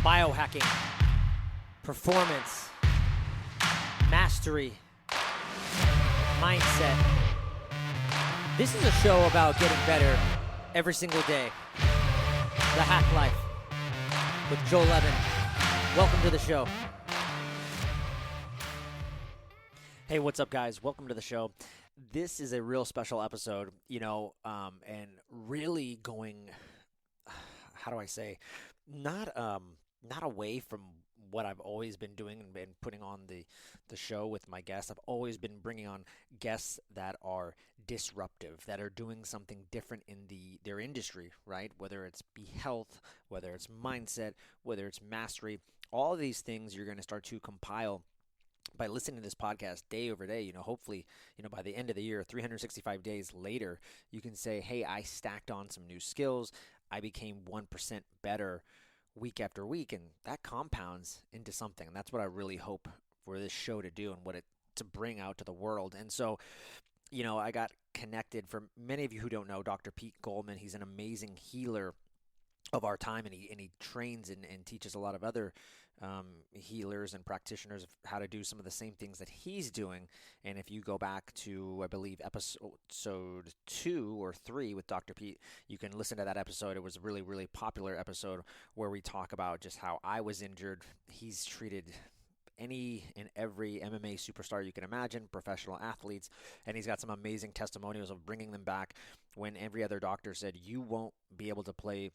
biohacking, performance, mastery, mindset. This is a show about getting better every single day. The Hack Life with Joel Levin. Welcome to the show. Hey, what's up, guys? Welcome to the show. This is a real special episode, and really going, how do I say, not away from what I've always been doing and putting on the show with my guests. I've always been bringing on guests that are disruptive, that are doing something different in their industry, right? Whether it's be health, whether it's mindset, whether it's mastery, all of these things you're going to start to compile by listening to this podcast day over day. Hopefully, by the end of the year, 365 days later, you can say, hey, I stacked on some new skills. I became 1% better week after week, and that compounds into something. And that's what I really hope for this show to do and to bring out to the world. And so, I got connected. For many of you who don't know, Dr. Pete Goldman, he's an amazing healer of our time, and he trains and teaches a lot of other healers and practitioners of how to do some of the same things that he's doing. And if you go back to, I believe, episode 2 or 3 with Dr. Pete, you can listen to that episode. It was a really, really popular episode where we talk about just how I was injured. He's treated any and every MMA superstar you can imagine, professional athletes, and he's got some amazing testimonials of bringing them back when every other doctor said, you won't be able to play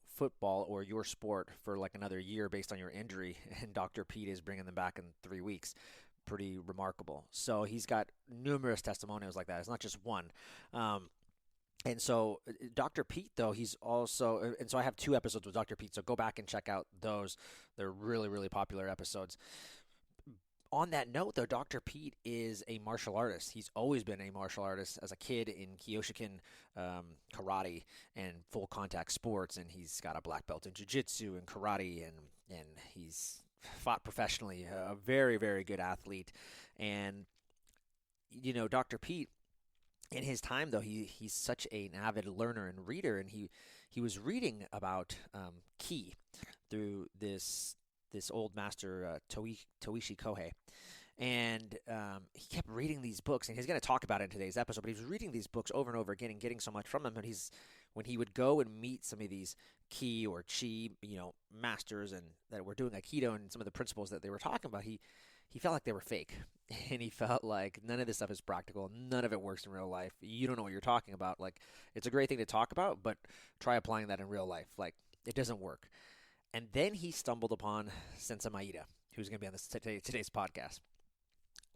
football or your sport for like another year based on your injury, and Dr. Pete is bringing them back in 3 weeks. Pretty remarkable. So he's got numerous testimonials like that. It's not just one. And so Dr. Pete, though, he's also, and so I have 2 episodes with Dr. Pete, so go back and check out those. They're really, really popular episodes. On that note, though, Dr. Pete is a martial artist. He's always been a martial artist as a kid in Kyokushin karate and full contact sports, and he's got a black belt in jiu-jitsu and karate, and he's fought professionally, a very, very good athlete. And, Dr. Pete, in his time, though, he's such an avid learner and reader, and he was reading about ki through this old master, Toishi Kohei. And he kept reading these books, and he's going to talk about it in today's episode, but he was reading these books over and over again and getting so much from them. And when he would go and meet some of these ki or chi, masters and that were doing Aikido and some of the principles that they were talking about, he felt like they were fake. And he felt like none of this stuff is practical. None of it works in real life. You don't know what you're talking about. Like, it's a great thing to talk about, but try applying that in real life. Like, it doesn't work. And then he stumbled upon Sensei Maida, who's going to be on today's podcast.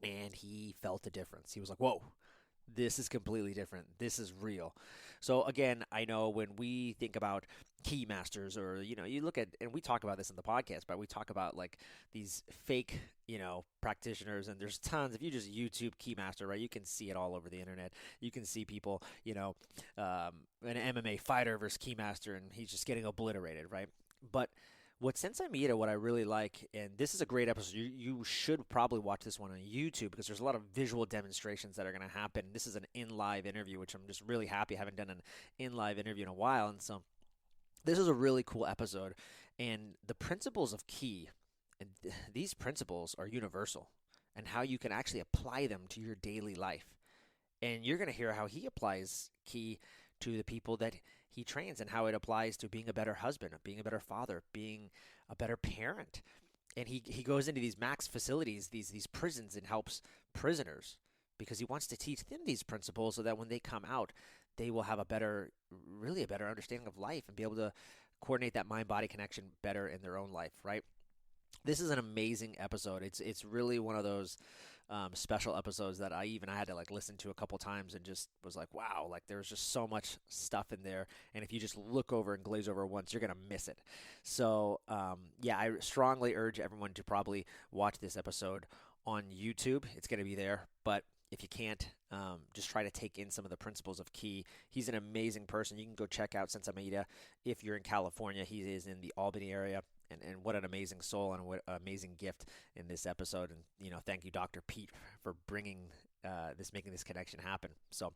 And he felt the difference. He was like, whoa, this is completely different. This is real. So again, I know when we think about ki masters, or, you look at, and we talk about this in the podcast, but we talk about like these fake, practitioners, and there's tons. If you just YouTube ki master, right, you can see it all over the internet. You can see people, an MMA fighter versus ki master, and he's just getting obliterated, right? But what Sensei Maida, what I really like, and this is a great episode, you should probably watch this one on YouTube because there's a lot of visual demonstrations that are going to happen. This is an in-live interview, which I'm just really happy I haven't done an in-live interview in a while. And so this is a really cool episode. And the principles of ki, and these principles are universal, and how you can actually apply them to your daily life. And you're going to hear how he applies ki to the people that he trains, and how it applies to being a better husband, being a better father, being a better parent. And he goes into these max facilities, these prisons, and helps prisoners because he wants to teach them these principles so that when they come out, they will have a better understanding of life and be able to coordinate that mind-body connection better in their own life, right? This is an amazing episode. It's really one of those special episodes that I had to like listen to a couple times and just was like, wow, like there's just so much stuff in there. And if you just look over and glaze over once, you're going to miss it. So I strongly urge everyone to probably watch this episode on YouTube. It's going to be there. But if you can't, just try to take in some of the principles of ki. He's an amazing person. You can go check out Sensei Maida if you're in California. He is in the Albany area. And what an amazing soul and what an amazing gift in this episode. And, thank you, Dr. Pete, for bringing making this connection happen. So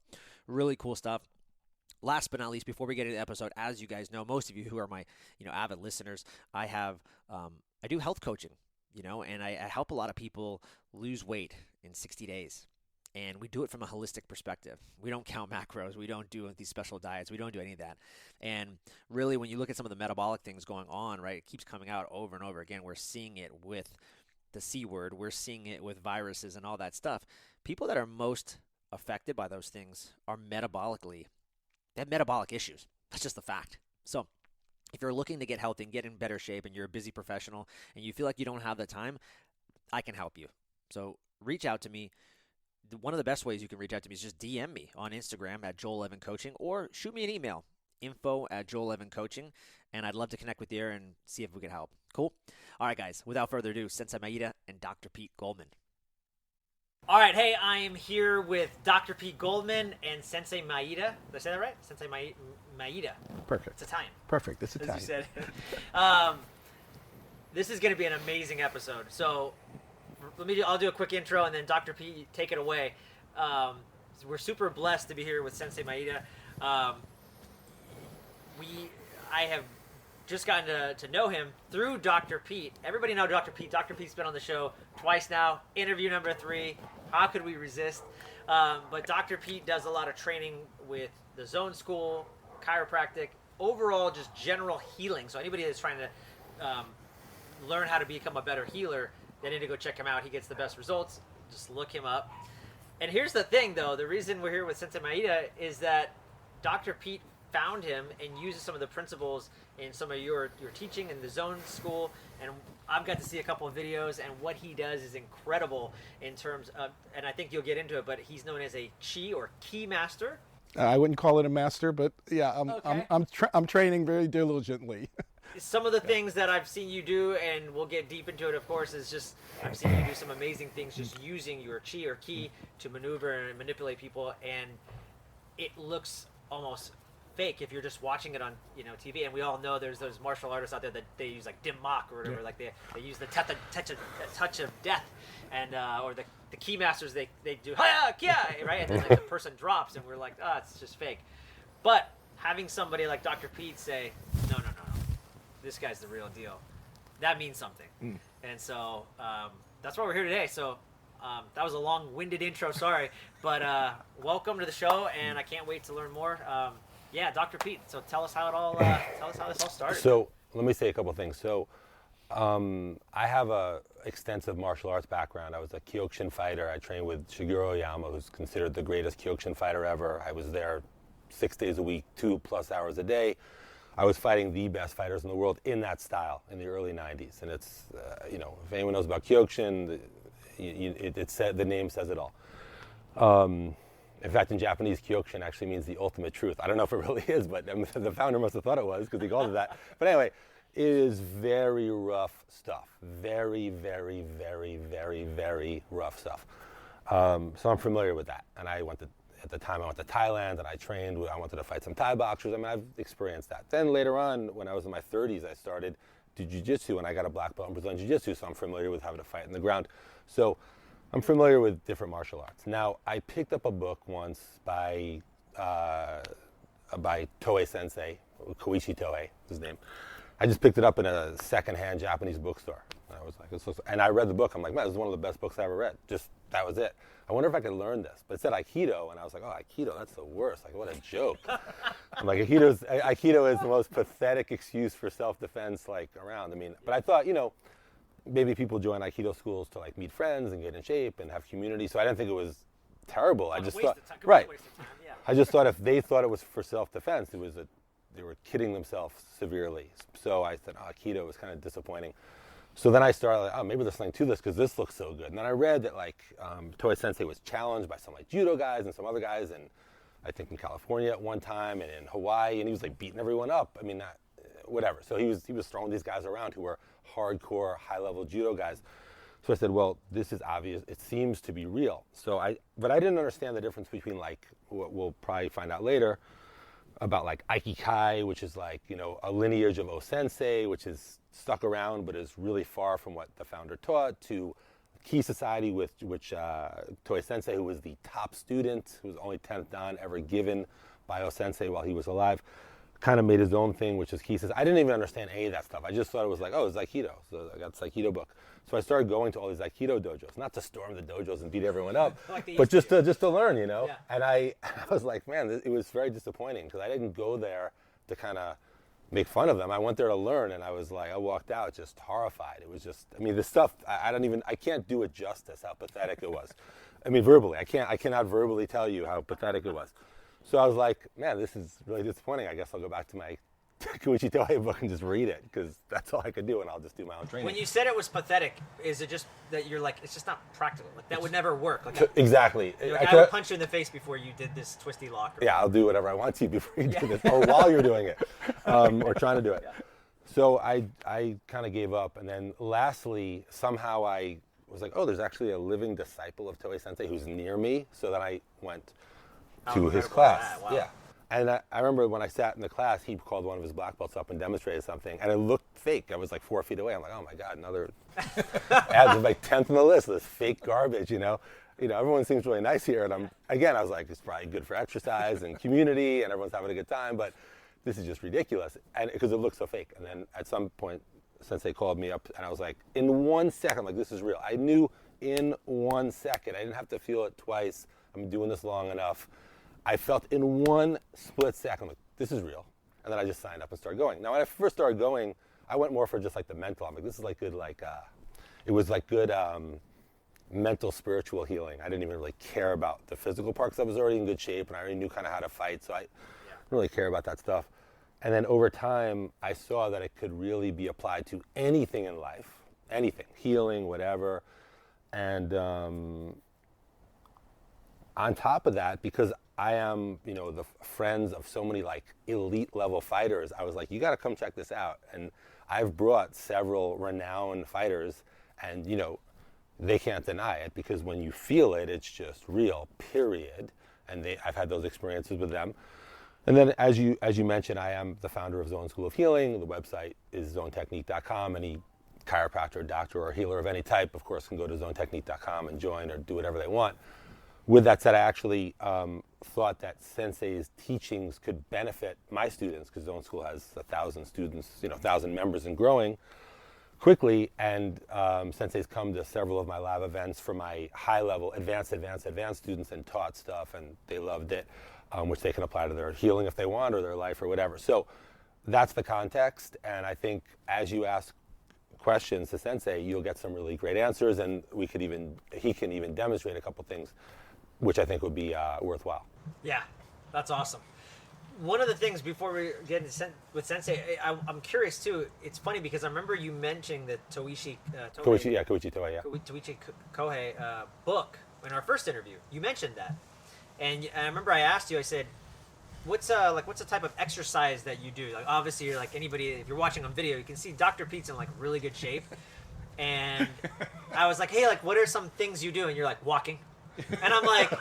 really cool stuff. last but not least, before we get into the episode, as you guys know, most of you who are my, avid listeners, I have, I do health coaching, and I help a lot of people lose weight in 60 days. And we do it from a holistic perspective. We don't count macros. We don't do these special diets. We don't do any of that. And really, when you look at some of the metabolic things going on, right, it keeps coming out over and over again. We're seeing it with the C word. We're seeing it with viruses and all that stuff. People that are most affected by those things are they have metabolic issues. That's just the fact. So if you're looking to get healthy and get in better shape and you're a busy professional and you feel like you don't have the time, I can help you. So reach out to me. One of the best ways you can reach out to me is just DM me on Instagram at Joel Evan Coaching, or shoot me an email, info@JoelEvanCoaching, and I'd love to connect with you and see if we can help. Cool? All right, guys, without further ado, Sensei Maida and Dr. Pete Goldman. All right, hey, I am here with Dr. Pete Goldman and Sensei Maida. Did I say that right? Sensei Maida. Perfect. It's Italian. Perfect. It's Italian. As you said. This is going to be an amazing episode. So I'll do a quick intro, and then Dr. Pete, take it away. We're super blessed to be here with Sensei Maida. I have just gotten to know him through Dr. Pete. Everybody know Dr. Pete. Dr. Pete's been on the show twice now. Interview number 3. How could we resist? But Dr. Pete does a lot of training with the Zone School, chiropractic, overall just general healing. So anybody that's trying to learn how to become a better healer, they need to go check him out. He gets the best results. Just look him up. And here's the thing, though. The reason we're here with Sensei Maida is that Dr. Pete found him and uses some of the principles in some of your teaching in the Zone School. And I've got to see a couple of videos, and what he does is incredible in terms of, and I think you'll get into it, but he's known as a Chi or Key Master. I wouldn't call it a master, but yeah, Okay. I'm training very diligently. Some of the things that I've seen you do, and we'll get deep into it, of course, is just I've seen you do some amazing things just using your Chi or Ki to maneuver and manipulate people, and it looks almost fake if you're just watching it on TV. And we all know there's those martial artists out there that they use like dim mak or whatever, like they use the touch of death, and or the Ki masters they do hiya kia, right, and then like, the person drops, and we're like, it's just fake. But having somebody like Dr. Pete say, no, this guy's the real deal, that means something. And so that's why we're here today. So that was a long-winded intro, sorry, but welcome to the show, and I can't wait to learn more. Dr. Pete, so tell us how this all started. So let me say a couple things. So I have a extensive martial arts background. I was a Kyokushin fighter. I trained with Shigeru Oyama, who's considered the greatest Kyokushin fighter ever. I was there 6 days a week, 2+ hours a day. I was fighting the best fighters in the world in that style in the early 90s. And it's, if anyone knows about Kyokushin, the name says it all. In fact, in Japanese, Kyokushin actually means the ultimate truth. I don't know if it really is, but the founder must have thought it was because he called it that. But anyway, it is very rough stuff. Very, very, very, very, very rough stuff. So I'm familiar with that. And at the time, I went to Thailand and I trained. I wanted to fight some Thai boxers. I mean, I've experienced that. Then later on, when I was in my 30s, I started to jiu-jitsu, and I got a black belt in Brazilian jiu-jitsu, so I'm familiar with having to fight in the ground. So I'm familiar with different martial arts. Now, I picked up a book once by Toei Sensei, Koichi Toei, his name. I just picked it up in a secondhand Japanese bookstore. And I was like, and I read the book. I'm like, man, this is one of the best books I ever read. That was it. I wonder if I could learn this. But it said Aikido, and I was like, oh, Aikido, that's the worst. Like, what a joke. I'm like, Aikido is the most pathetic excuse for self-defense, around. I mean, but I thought, maybe people join Aikido schools to, meet friends and get in shape and have community. So I didn't think it was terrible. I just thought, right. Yeah. I just thought if they thought it was for self-defense, they were kidding themselves severely. So I said, Aikido was kind of disappointing. So then I started, maybe there's something to this because this looks so good. And then I read that Toei Sensei was challenged by some judo guys and some other guys, and I think in California at one time and in Hawaii, and he was beating everyone up. I mean, whatever. So he was throwing these guys around who were hardcore, high-level judo guys. So I said, well, this is obvious. It seems to be real. But I didn't understand the difference between what we'll probably find out later about Aikikai, which is a lineage of O-Sensei, which is stuck around but is really far from what the founder taught, to Ki Society, which Toei Sensei, who was the top student, who was only 10th dan ever given by Sensei while he was alive. Kind of made his own thing, which is Kises. I didn't even understand any of that stuff. I just thought it was like, oh, it's Aikido. So I got this Aikido book. So I started going to all these Aikido dojos, not to storm the dojos and beat everyone up, but just to learn, you know. Yeah. And I was like, man, it was very disappointing because I didn't go there to kind of make fun of them. I went there to learn, and I was like, I walked out just horrified. It was just, I mean, the stuff I can't do it justice how pathetic it was. I mean, verbally, I cannot verbally tell you how pathetic it was. So I was like, man, this is really disappointing. I guess I'll go back to my Koichi Tohei book and just read it because that's all I could do, and I'll just do my own training. When you said it was pathetic, is it just that you're like, it's just not practical? Like that would never work. Like exactly. I would punch you in the face before you did this twisty lock. Yeah, I'll do whatever I want to before you do this, or while you're doing it, or trying to do it. Yeah. So I kind of gave up, and then lastly, somehow I was like, oh, there's actually a living disciple of Tohei Sensei who's near me. So then I went to his class. Wow. Yeah. And I remember when I sat in the class, he called one of his black belts up and demonstrated something, and it looked fake. I was like 4 feet away. I'm like, oh my God, another adds like 10th on the list of this fake garbage, you know. Everyone seems really nice here, and I was like, it's probably good for exercise and community, and everyone's having a good time, but this is just ridiculous, and because it looks so fake. And then at some point, Sensei called me up, and I was like, in 1 second, I'm like, this is real. I knew in 1 second. I didn't have to feel it twice. I'm doing this long enough. I felt in 1 split second, like, this is real. And then I just signed up and started going. Now, when I first started going, I went more for just like the mental. I'm like, this is like good, it was like good mental, spiritual healing. I didn't even really care about the physical part because I was already in good shape and I already knew kind of how to fight. So I didn't really care about that stuff. And then over time, I saw that it could really be applied to anything in life, anything, healing, whatever. And on top of that, because I am, the friends of so many like elite level fighters, I was like, you got to come check this out. And I've brought several renowned fighters, and they can't deny it because when you feel it, it's just real, period. And I've had those experiences with them. And then as you mentioned, I am the founder of Zone School of Healing. The website is zonetechnique.com. Any chiropractor, doctor, or healer of any type, of course, can go to zonetechnique.com and join or do whatever they want. With that said, I actually thought that Sensei's teachings could benefit my students because Zone School has 1,000 students, 1,000 members and growing quickly. And Sensei's come to several of my lab events for my high-level, advanced students and taught stuff, and they loved it, which they can apply to their healing if they want or their life or whatever. So that's the context, and I think as you ask questions to Sensei, you'll get some really great answers, and he can even demonstrate a couple things, which I think would be worthwhile. Yeah, that's awesome. One of the things before we get into with Sensei, I'm curious too. It's funny because I remember you mentioning the Koichi Kohei book in our first interview. You mentioned that, and I remember I asked you. I said, what's the type of exercise that you do? Like obviously, you're like anybody. If you're watching on video, you can see Dr. Pete's in like really good shape, and I was like, hey, like what are some things you do? And you're like walking. And I'm like,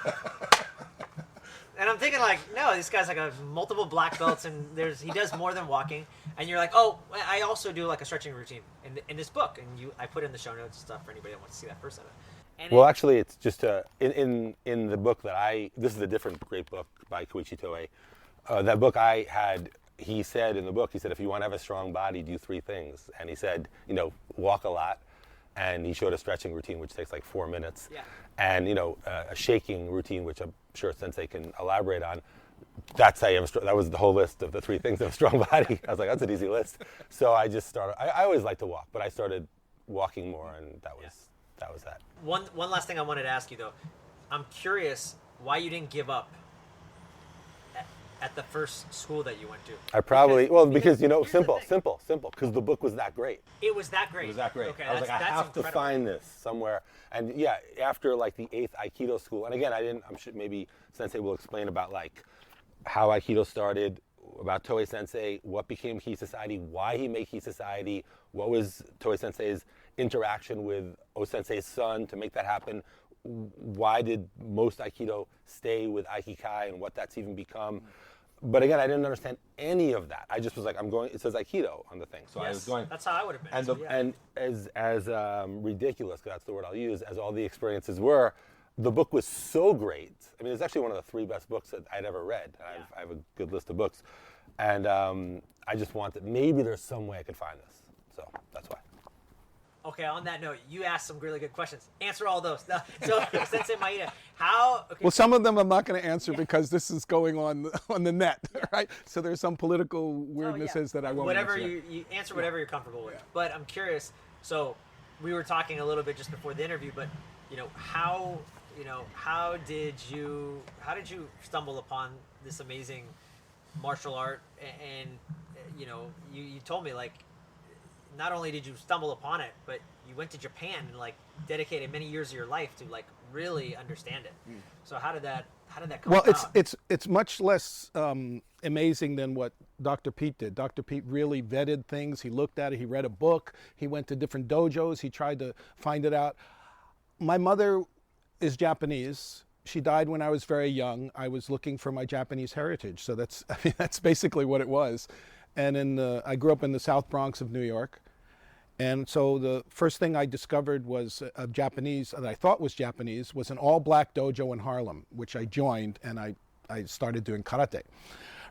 and I'm thinking like, no, this guy's like a multiple black belts, and he does more than walking. And you're like, oh, I also do like a stretching routine in this book, and I put in the show notes and stuff for anybody that wants to see that first of it. And well, actually, it's just in the book that this is a different great book by Koichi Tohei. That book he said in the book, he said, if you want to have a strong body, do 3 things. And he said, walk a lot. And he showed a stretching routine, which takes like 4 minutes. Yeah. And, a shaking routine, which I'm sure Sensei can elaborate on. That was the whole list of the 3 things of a strong body. I was like, that's an easy list. So I just started, I always like to walk, but I started walking more, and that was that. One last thing I wanted to ask you, though. I'm curious why you didn't give up at the first school that you went to. Because simple, because the book was that great. It was that great. Okay, I was like, I have to find this somewhere. And yeah, after like the 8th Aikido school, and again, I'm sure maybe Sensei will explain about like how Aikido started, about Tohei Sensei, what became Ki Society, why he made Ki Society, what was Tohei Sensei's interaction with O-Sensei's son to make that happen, why did most Aikido stay with Aikikai and what that's even become. But again, I didn't understand any of that. I just was like, it says Aikido on the thing. So yes, I was going. That's how I would have been. And as ridiculous, because that's the word I'll use, as all the experiences were, the book was so great. I mean, it's actually one of the 3 best books that I'd ever read. I have a good list of books. And I just wanted, maybe there's some way I could find this. So that's why. Okay, on that note, you asked some really good questions. Answer all those. So, Sensei Maida, how... Okay. Well, some of them I'm not going to answer because this is going on the net, right? So there's some political weirdnesses that I won't whatever answer. You answer whatever you're comfortable with. But I'm curious, so we were talking a little bit just before the interview, but how did you stumble upon this amazing martial art? And you told me, like, not only did you stumble upon it, but you went to Japan and like dedicated many years of your life to like really understand it. So how did that come Well, about? it's much less amazing than what Dr. Pete did. Dr. Pete really vetted things. He looked at it. He read a book. He went to different dojos. He tried to find it out. My mother is Japanese. She died when I was very young. I was looking for my Japanese heritage. So that's basically what it was. And I grew up in the South Bronx of New York. And so the first thing I discovered was Japanese, that I thought was Japanese, was an all-black dojo in Harlem, which I joined, and I started doing karate.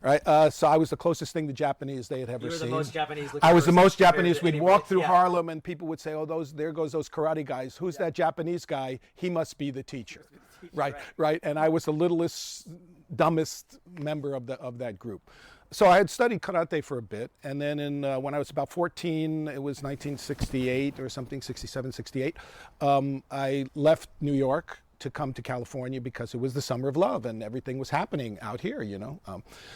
Right? So I was the closest thing to Japanese they had ever seen. You were the most Japanese looking I was the most person Japanese. We'd walk through yeah. Harlem, and people would say, "Oh, there goes those karate guys. Who's that Japanese guy? He must be the teacher." Right. And I was the littlest, dumbest member of that group. So I had studied karate for a bit, and then when I was about 14, it was 1968 or something, 67, 68, I left New York to come to California because it was the summer of love and everything was happening out here,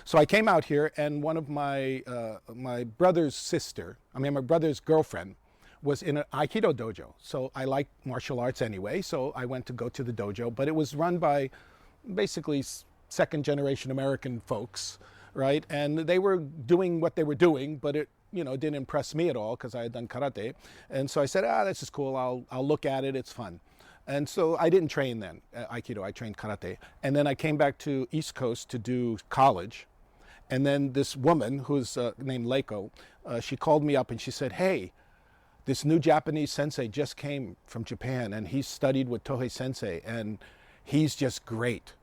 So I came out here, and one of my brother's my brother's girlfriend was in an Aikido dojo. So I like martial arts anyway, so I went to go to the dojo, but it was run by basically second generation American folks. Right, and they were doing what they were doing, but it, didn't impress me at all because I had done karate, and so I said, this is cool. I'll look at it. It's fun, and so I didn't train then Aikido. I trained karate, and then I came back to East Coast to do college, and then this woman who's named Leiko, she called me up and she said, "Hey, this new Japanese sensei just came from Japan, and he studied with Tohei Sensei, and he's just great."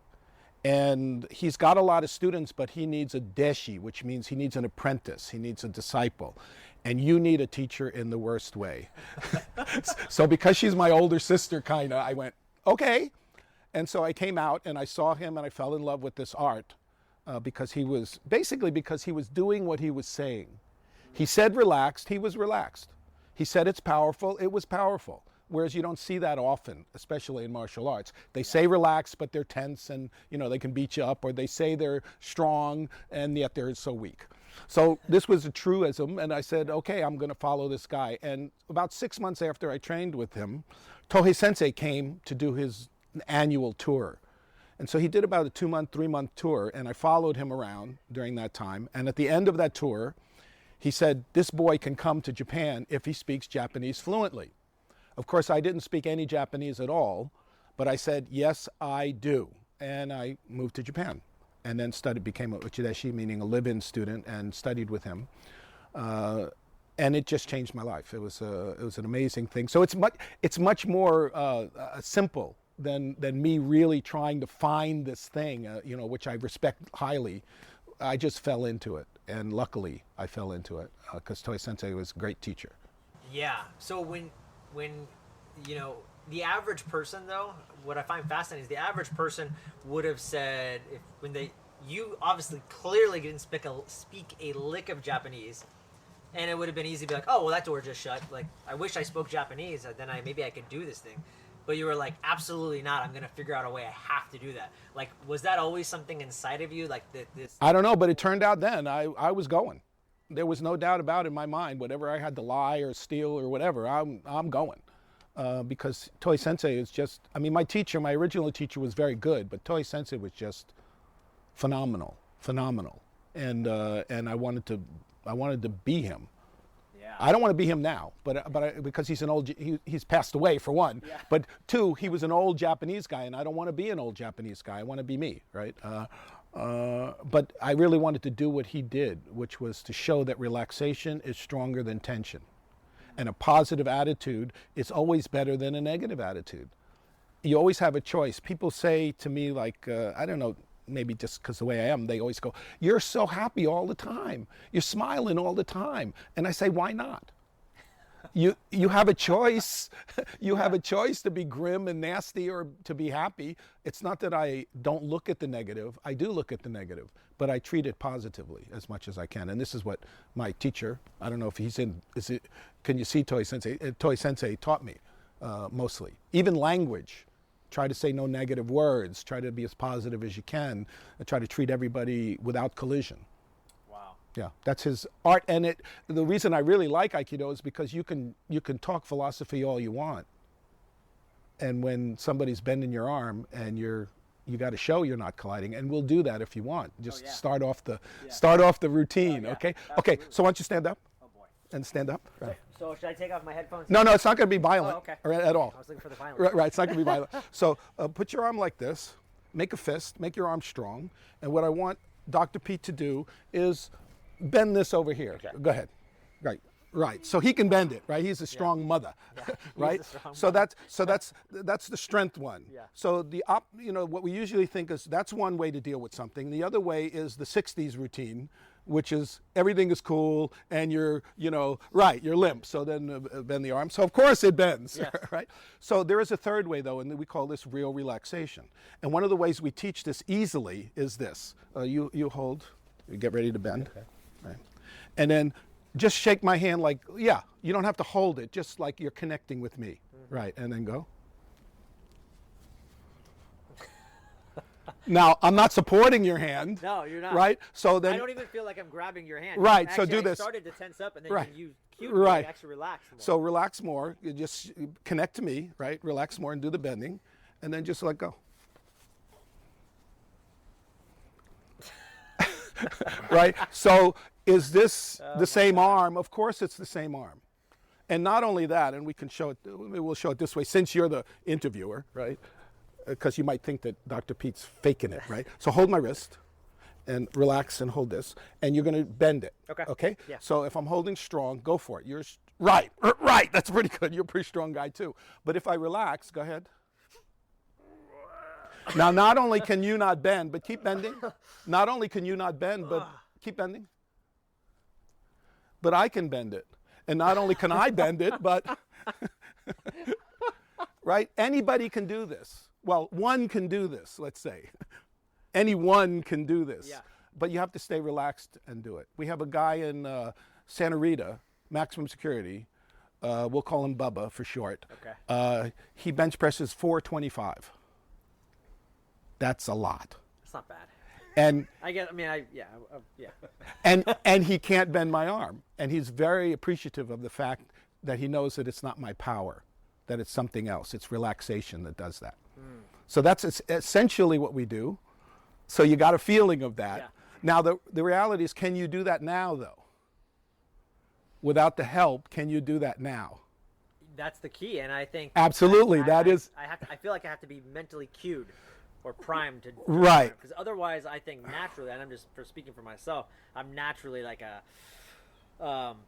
And he's got a lot of students, but he needs a deshi, which means he needs an apprentice. He needs a disciple. And you need a teacher in the worst way. So because she's my older sister, kind of, I went, okay. And so I came out and I saw him and I fell in love with this art because he was doing what he was saying. He said relaxed, he was relaxed. He said it's powerful, it was powerful. Whereas you don't see that often, especially in martial arts. They say relax, but they're tense and, they can beat you up, or they say they're strong and yet they're so weak. So this was a truism, and I said, okay, I'm going to follow this guy. And about 6 months after I trained with him, Tohei Sensei came to do his annual tour. And so he did about a 2-month, 3-month tour, and I followed him around during that time. And at the end of that tour, he said, this boy can come to Japan if he speaks Japanese fluently. Of course, I didn't speak any Japanese at all, but I said, yes, I do. And I moved to Japan and then became a uchideshi, meaning a live-in student, and studied with him. And it just changed my life. It was an amazing thing. So it's much more simple than me really trying to find this thing, which I respect highly. I just fell into it. And luckily, I fell into it because Tohei Sensei was a great teacher. Yeah. So when the average person, though, what I find fascinating is the average person would have said, you obviously clearly didn't speak a lick of Japanese, and it would have been easy to be like, oh, well, that door just shut. Like, I wish I spoke Japanese, then maybe I could do this thing. But you were like, absolutely not. I'm going to figure out a way. I have to do that. Like, was that always something inside of you? Like this? I don't know, but it turned out then I was going. There was no doubt about it in my mind. Whatever I had to lie or steal or whatever, I'm going. Because Tohei Sensei is just, my my original teacher was very good, but Tohei Sensei was just phenomenal. And I wanted to be him. Yeah. I don't want to be him now, because he's passed away for one. Yeah. But two, he was an old Japanese guy, and I don't want to be an old Japanese guy. I want to be me, right? But I really wanted to do what he did, which was to show that relaxation is stronger than tension. And a positive attitude is always better than a negative attitude. you always have a choice. People say to me, like, I don't know, maybe just because the way I am, they always go, "You're so happy all the time. You're smiling all the time." And I say, why not? You have a choice. You have a choice to be grim and nasty or to be happy. It's not that I don't look at the negative. I do look at the negative, but I treat it positively as much as I can. And this is what my teacher, I don't know if he's in, can you see Toy Sensei? Toy Sensei taught me mostly. Even language. Try to say no negative words. Try to be as positive as you can. And try to treat everybody without collision. Yeah, that's his art, and the reason I really like Aikido is because you can talk philosophy all you want, and when somebody's bending your arm and you got to show you're not colliding, and we'll do that if you want. Just start off the routine, okay? Absolutely. Okay, so why don't you stand up? Oh boy. And stand up. Right. So should I take off my headphones? No, it's not going to be violent. Oh, okay. Or at all. I was looking for the violence. Right, it's not going to be violent. So put your arm like this, make a fist, make your arm strong, and what I want Dr. Pete to do is bend this over here. Okay. Go ahead. Right. So he can bend it, right? He's a strong mother, right? So that's the strength one. Yeah. So what we usually think is that's one way to deal with something. The other way is the 60s routine, which is everything is cool and you're limp. So then bend the arm. So of course it bends, Yes. right? So there is a third way though, and we call this real relaxation. And one of the ways we teach this easily is this. You hold, you get ready to bend. Okay. Right. And then just shake my hand like, you don't have to hold it, just like you're connecting with me. Mm-hmm. Right, and then go. Now, I'm not supporting your hand. No, you're not. Right? So then I don't even feel like I'm grabbing your hand. Right, Actually, so do this. I started to tense up, and then Right. you cued Right. me to actually relax more. So relax more. You just connect to me, right? Relax more and do the bending, and then just let go. Right? So is this the same arm? Of course it's the same arm. And not only that, and we can show it, we'll show it this way since you're the interviewer, right? Because you might think that Dr. Pete's faking it, right? So hold my wrist and relax and hold this, and you're going to bend it. Okay. Okay? Yeah. So if I'm holding strong, go for it. You're right. That's pretty good. You're a pretty strong guy too. But if I relax, go ahead. Now, not only can you not bend, but keep bending. Not only can you not bend, but keep bending. But I can bend it. And not only can I bend it, but, right? Anybody can do this. Well, one can do this, let's say. Anyone can do this. Yeah. But you have to stay relaxed and do it. We have a guy in Santa Rita, maximum security. We'll call him Bubba for short. Okay. He bench presses 425. That's a lot. It's not bad. And and he can't bend my arm. And he's very appreciative of the fact that he knows that it's not my power, that it's something else. It's relaxation that does that. Mm. So that's essentially what we do. So you got a feeling of that. Yeah. Now the reality is, can you do that now though? Without the help, can you do that now? That's the key, and I think absolutely I feel like I have to be mentally cued or primed to right, because otherwise I think naturally, and I'm just speaking for myself, I'm naturally like a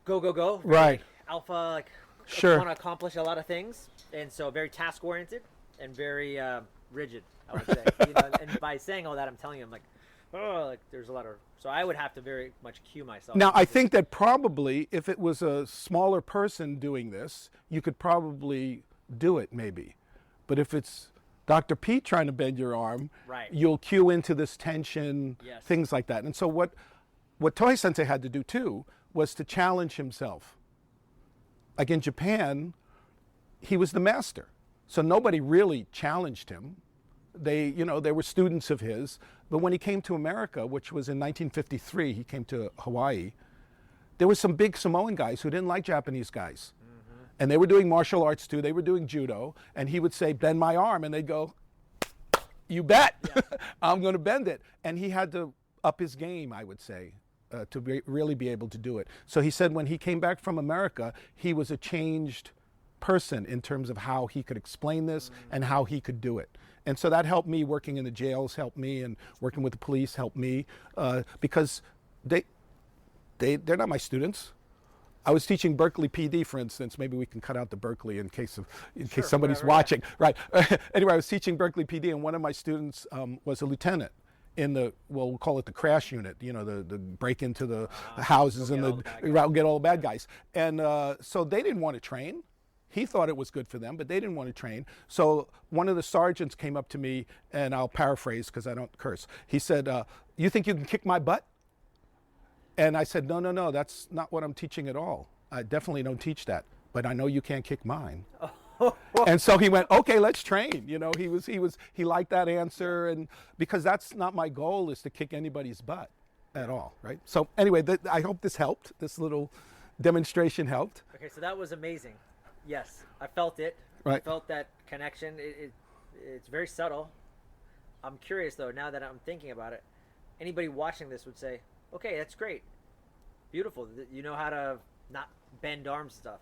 go right, alpha, like sure, want to accomplish a lot of things, and so very task oriented and very rigid, I would say. And by saying all that, I'm telling you, I'm like, oh, like there's a lot of, so I would have to very much cue myself. Now I think that probably if it was a smaller person doing this, you could probably do it maybe, but if it's Dr. Pete trying to bend your arm, right, you'll cue into this tension, yes, things like that. And so what Toy Sensei had to do too was to challenge himself. Like in Japan, he was the master. So nobody really challenged him. They were students of his. But when he came to America, which was in 1953, he came to Hawaii, there were some big Samoan guys who didn't like Japanese guys. And they were doing martial arts too. They were doing judo. And he would say, bend my arm. And they'd go, you bet. Yeah. I'm going to bend it. And he had to up his game, I would say, to really be able to do it. So he said when he came back from America, he was a changed person in terms of how he could explain this and how he could do it. And so that helped me. Working in the jails helped me, and working with the police helped me, because they're not my students. I was teaching Berkeley PD, for instance. Maybe we can cut out the Berkeley in case Sure, somebody's whatever, watching. Right. Anyway, I was teaching Berkeley PD, and one of my students was a lieutenant in the, well, we'll call it the crash unit. You know, the break into the houses and get all the bad guys. And so they didn't want to train. He thought it was good for them, but they didn't want to train. So one of the sergeants came up to me, and I'll paraphrase because I don't curse. He said, "You think you can kick my butt?" And I said, no, that's not what I'm teaching at all. I definitely don't teach that, but I know you can't kick mine. And so he went, okay, let's train. You know, he liked that answer, and because that's not my goal, is to kick anybody's butt at all, right? So anyway, I hope this helped. This little demonstration helped. Okay, so that was amazing. Yes, I felt it. Right. I felt that connection. It's very subtle. I'm curious though, now that I'm thinking about it, anybody watching this would say, okay, that's great. Beautiful. You know how to not bend arms and stuff.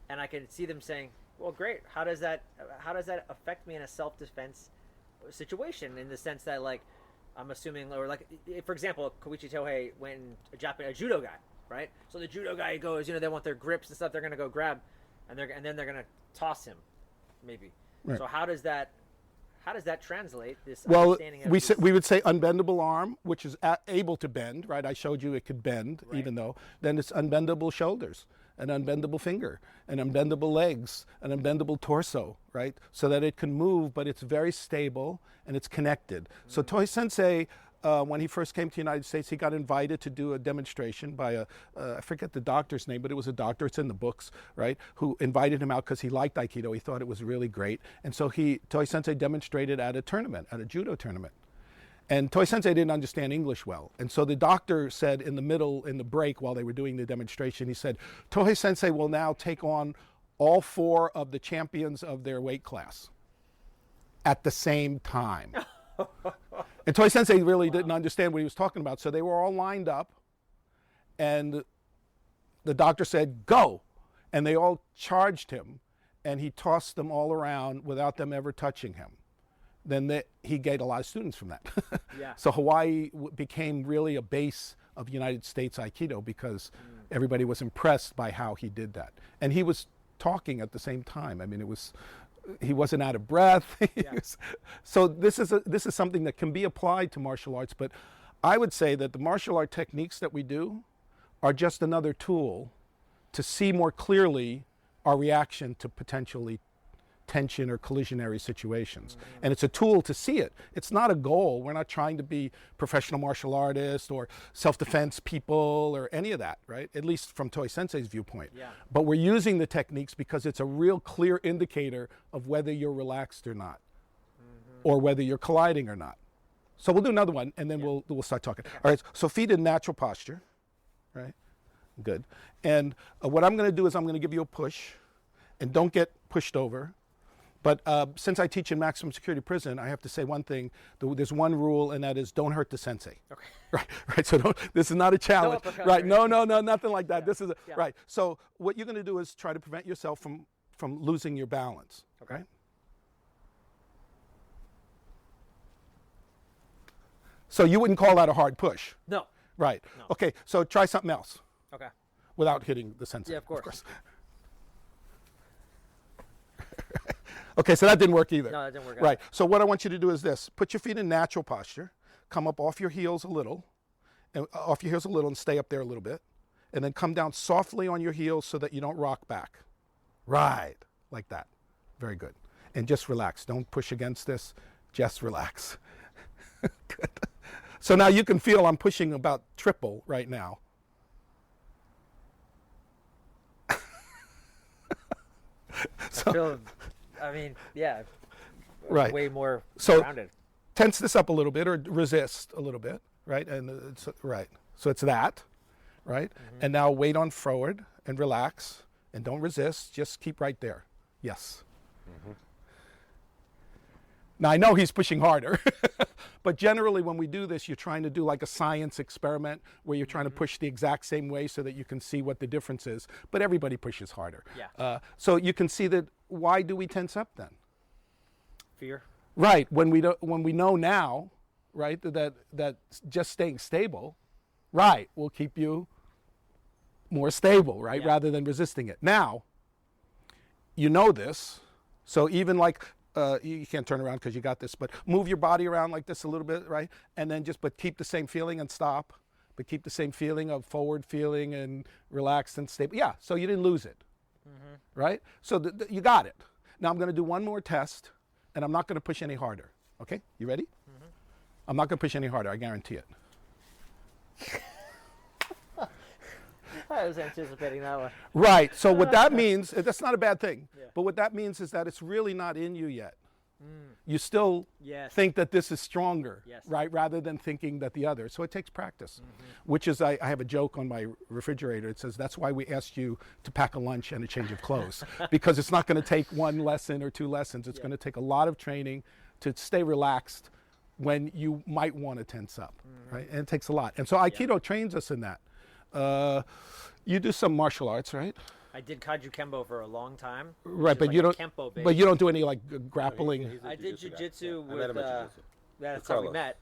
And I can see them saying, well, great. How does that affect me in a self-defense situation, in the sense that, like, I'm assuming, or like, for example, Koichi Tohei, when a judo guy, right? So the judo guy goes, you know, they want their grips and stuff, they're going to go grab, and then they're going to toss him, maybe. Right. So how does that translate, this understanding of we would say unbendable arm, which is able to bend, right? I showed you it could bend, right. Even though. Then it's unbendable shoulders, an unbendable finger, an unbendable legs, an unbendable torso, right? So that it can move, but it's very stable and it's connected. Mm-hmm. So Tohei Sensei, when he first came to the United States, he got invited to do a demonstration by I forget the doctor's name, but it was a doctor, it's in the books, right, who invited him out because he liked Aikido. He thought it was really great. And so Tohei Sensei demonstrated at a tournament, at a judo tournament. And Tohei Sensei didn't understand English well. And so the doctor said in the break while they were doing the demonstration, he said, Tohei Sensei will now take on all 4 of the champions of their weight class at the same time. And Tohei Sensei really didn't understand what he was talking about. So they were all lined up, and the doctor said, go. And they all charged him, and he tossed them all around without them ever touching him. Then he gained a lot of students from that. Yeah. So Hawaii became really a base of United States Aikido because everybody was impressed by how he did that. And he was talking at the same time. I mean, he wasn't out of breath. Yeah. So this is something that can be applied to martial arts, but I would say that the martial art techniques that we do are just another tool to see more clearly our reaction to potentially tension or collisionary situations. Mm-hmm. And it's a tool to see it. It's not a goal. We're not trying to be professional martial artists or self-defense people or any of that, right? At least from Tohei Sensei's viewpoint. Yeah. But we're using the techniques because it's a real clear indicator of whether you're relaxed or not, or whether you're colliding or not. So we'll do another one, and then we'll start talking. Okay. All right, so feet in natural posture, right? Good. And what I'm going to do is I'm going to give you a push, and don't get pushed over. But since I teach in maximum security prison, I have to say one thing. There's one rule, and that is don't hurt the sensei. Okay. Right. So this is not a challenge. No, right. No, nothing like that. Yeah. This is right. So what you're going to do is try to prevent yourself from losing your balance. Okay. Right? So you wouldn't call that a hard push. No. Right. No. Okay. So try something else. Okay. Without hitting the sensei. Yeah, of course. Okay, so that didn't work either. No, that didn't work either. Right. So what I want you to do is this. Put your feet in natural posture. Come up off your heels a little. And stay up there a little bit. And then come down softly on your heels so that you don't rock back. Right. Like that. Very good. And just relax. Don't push against this. Just relax. Good. So now you can feel I'm pushing about triple right now. Right. Way more so grounded. Tense this up a little bit or resist a little bit, right? And it's right. So it's that, right? Mm-hmm. And now weight on forward and relax and don't resist. Just keep right there. Yes. Mm-hmm. Now I know he's pushing harder, but generally when we do this, you're trying to do like a science experiment where you're trying to push the exact same way so that you can see what the difference is. But everybody pushes harder. Yeah. So you can see that. Why do we tense up then? Fear. Right. When we know now, right, that just staying stable, right, will keep you more stable, right? Yeah. Rather than resisting it. Now, you know this, so even like, you can't turn around because you got this, but move your body around like this a little bit, right? And then but keep the same feeling and stop, but keep the same feeling of forward feeling and relaxed and stable. Yeah, so you didn't lose it, right? So you got it. Now I'm going to do one more test, and I'm not going to push any harder, okay? You ready? I'm not going to push any harder, I guarantee it. I was anticipating that one. Right, so what that means, that's not a bad thing, but what that means is that it's really not in you yet. You still think that this is stronger, right, rather than thinking that the other. So it takes practice, which is, I have a joke on my refrigerator. It says, that's why we asked you to pack a lunch and a change of clothes, because it's not going to take one lesson or two lessons. It's going to take a lot of training to stay relaxed when you might want to tense up, right? And it takes a lot. And so Aikido trains us in that. You do some martial arts, right? I did Kaiju Kembo for a long time. Right, but like you don't. Kempo But you don't do any like grappling. I did jiu-jitsu I met with. him at jiu-jitsu. That's how we Carlos. met.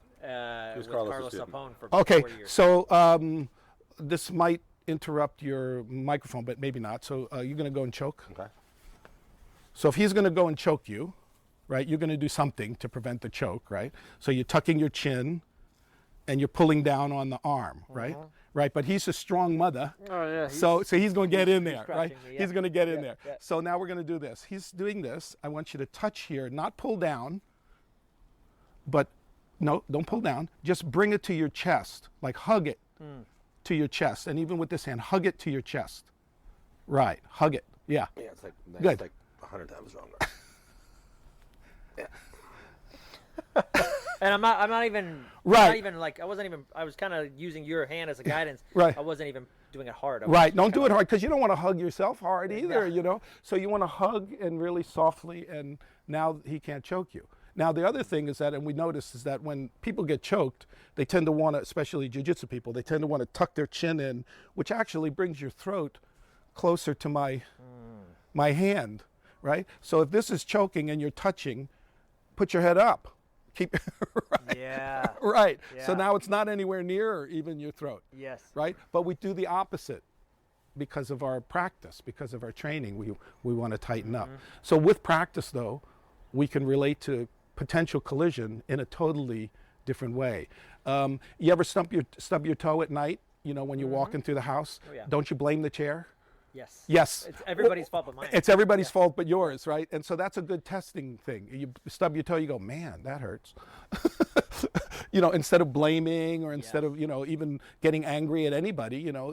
was With Carlos' Carlos student. Sapone for Okay, 4 years. so this might interrupt your microphone, but maybe not. So you're going to go and choke. Okay. So if he's going to go and choke you, right, you're going to do something to prevent the choke, right? So you're tucking your chin, and you're pulling down on the arm, right? Right, but he's a strong mother. Oh yeah. So he's going to get in there, right? crushing me, yeah. He's going to get in Yeah, there. yeah. So now we're going to do this. He's doing this. I want you to touch here, not pull down, but no, don't pull down. Just bring it to your chest, like hug it to your chest. And even with this hand, hug it to your chest. Right, hug it. Yeah. Yeah, it's like, Good. it's like 100 times stronger. And I'm not even. Right. Not even like I wasn't even. I was kind of using your hand as a guidance. Right. I wasn't even doing it hard. I was Right, just don't do kinda it hard because you don't want to hug yourself hard either, Yeah. you know? So you want to hug and really softly, and now he can't choke you. Now the other thing is that, and we notice, is that when people get choked, they tend to want to, especially jiu-jitsu people, they tend to want to tuck their chin in, which actually brings your throat closer to my hand, right? So if this is choking and you're touching, put your head up. Keep right. Yeah. Right. So Yeah. now it's not anywhere near even your throat. Yes. Right? But we do the opposite because of our practice, because of our training. We want to tighten up. So with practice, though, we can relate to potential collision in a totally different way. You ever stub your toe at night, you know, when you're walking through the house? Oh, yeah. Don't you blame the chair? Yes. Yes. It's everybody's fault but mine. It's everybody's fault but yours, right? And so that's a good testing thing. You stub your toe, you go, man, that hurts. You know, instead of blaming or instead of, you know, even getting angry at anybody, you know,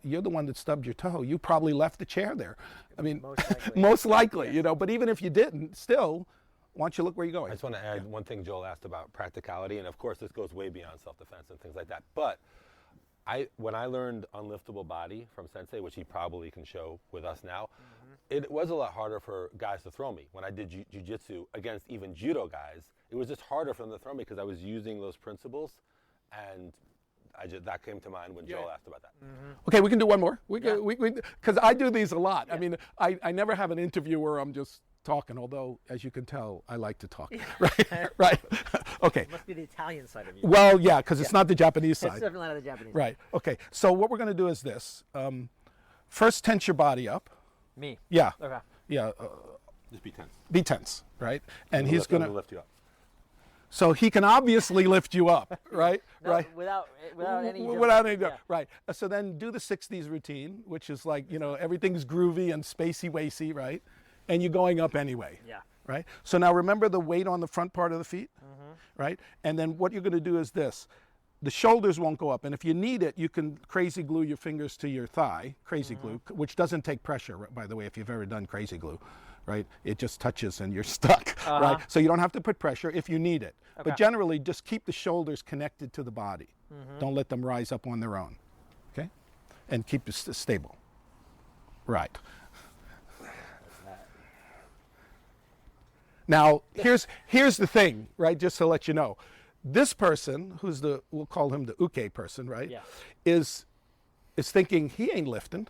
you're the one that stubbed your toe. You probably left the chair there. I mean, Most likely. most likely, you know, but even if you didn't, still, why don't you look where you're going? I just want to add one thing Joel asked about practicality, and of course this goes way beyond self-defense and things like that. But when I learned unliftable body from Sensei, which he probably can show with us now, it was a lot harder for guys to throw me. When I did jiu-jitsu against even judo guys, it was just harder for them to throw me because I was using those principles, and that came to mind when Joel asked about that. Okay, we can do one more. Because I do these a lot. I mean, I never have an interview where I'm just talking, although, as you can tell, I like to talk. Right? Right. Okay. It must be the Italian side of you. Well, yeah, because it's not the Japanese It's side. definitely not the Japanese. Right. Okay. So what we're going to do is this. First, tense your body up. Me. Yeah. Okay. Yeah. Just be tense. Be tense, right? And he's I'm going to. lift you up. So he can obviously lift you up, right? No, right. Without any. Without any. Yeah. Right. So then do the 60s routine, which is like, you know, everything's groovy and spacey-wacy, right? And you're going up anyway. Yeah. Right? So now remember the weight on the front part of the feet, right? And then what you're going to do is this. The shoulders won't go up. And if you need it, you can crazy glue your fingers to your thigh, crazy glue, which doesn't take pressure, by the way, if you've ever done crazy glue, right? It just touches and you're stuck, right? So you don't have to put pressure if you need it. Okay. But generally, just keep the shoulders connected to the body. Don't let them rise up on their own, okay? And keep it stable. Right. Now, here's the thing, right? Just to let you know. This person, who's we'll call him the uke person, right? Yeah. Is thinking he ain't lifting.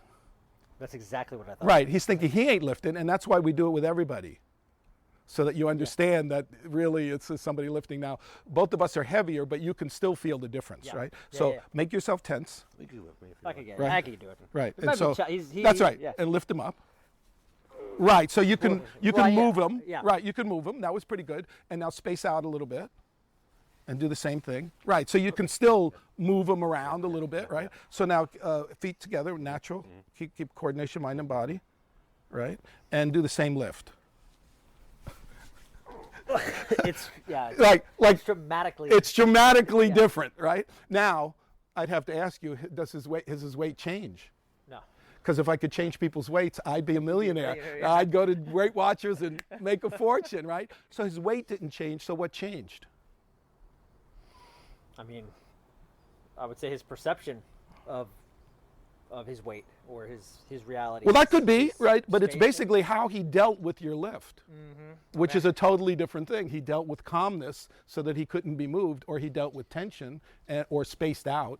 That's exactly what I thought. Right, he's thinking he ain't lifting, and that's why we do it with everybody. so that you understand that really it's somebody lifting. Now, both of us are heavier, but you can still feel the difference, right? So make yourself tense. We can lift me if you I want. can get it. Right. I can do it. Right. It And might so be that's right. Yeah. And lift him up. Right. So you can move him. Yeah. Right. You can move him. That was pretty good. And now space out a little bit. And do the same thing. Right. So you can still move them around a little bit. Right. So now feet together, natural. Keep coordination, mind and body. Right. And do the same lift. It's Like it's dramatically. it's dramatically different. Right. Now I'd have to ask you: Does his weight change? No. Because if I could change people's weights, I'd be a millionaire. I'd go to Weight Watchers and make a fortune, right? So his weight didn't change, so what changed? I mean, I would say his perception of his weight or his reality. Well, that could be, his right? But it's station. basically how he dealt with your lift, which is a totally different thing. He dealt with calmness so that he couldn't be moved, or he dealt with tension or spaced out,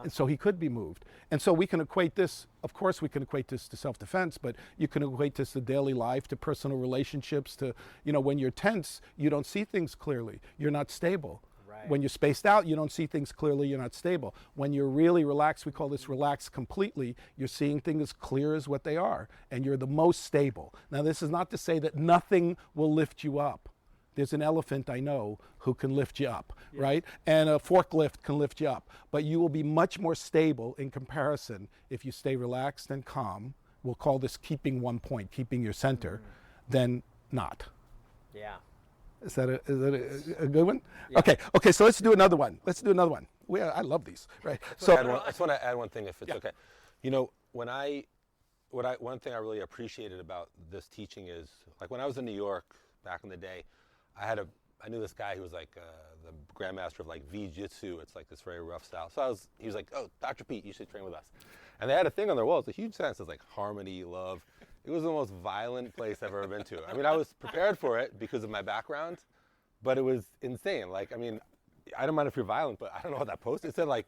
and so he could be moved. And so we can equate this, of course we can equate this to self-defense, but you can equate this to daily life, to personal relationships, to, when you're tense, you don't see things clearly. You're not stable. When you're spaced out, you don't see things clearly, you're not stable. When you're really relaxed, we call this relaxed completely, you're seeing things as clear as what they are, and you're the most stable. Now, this is not to say that nothing will lift you up. There's an elephant I know who can lift you up, right? And a forklift can lift you up. But you will be much more stable in comparison if you stay relaxed and calm. We'll call this keeping one point, keeping your center, than not. Yeah. Is that a good one? Yeah. Okay, so let's do another one. I love these, right? So I just want to add one thing, if it's okay. One thing I really appreciated about this teaching is, like, when I was in New York back in the day, I knew this guy who was like the grandmaster of like V-Jitsu. It's like this very rough style. So he was like, "Oh, Dr. Pete, you should train with us." And they had a thing on their wall. It's a huge sign. It says like harmony, love. It was the most violent place I've ever been to. I mean, I was prepared for it because of my background, but it was insane. Like, I mean, I don't mind if you're violent, but I don't know what that post. It said like,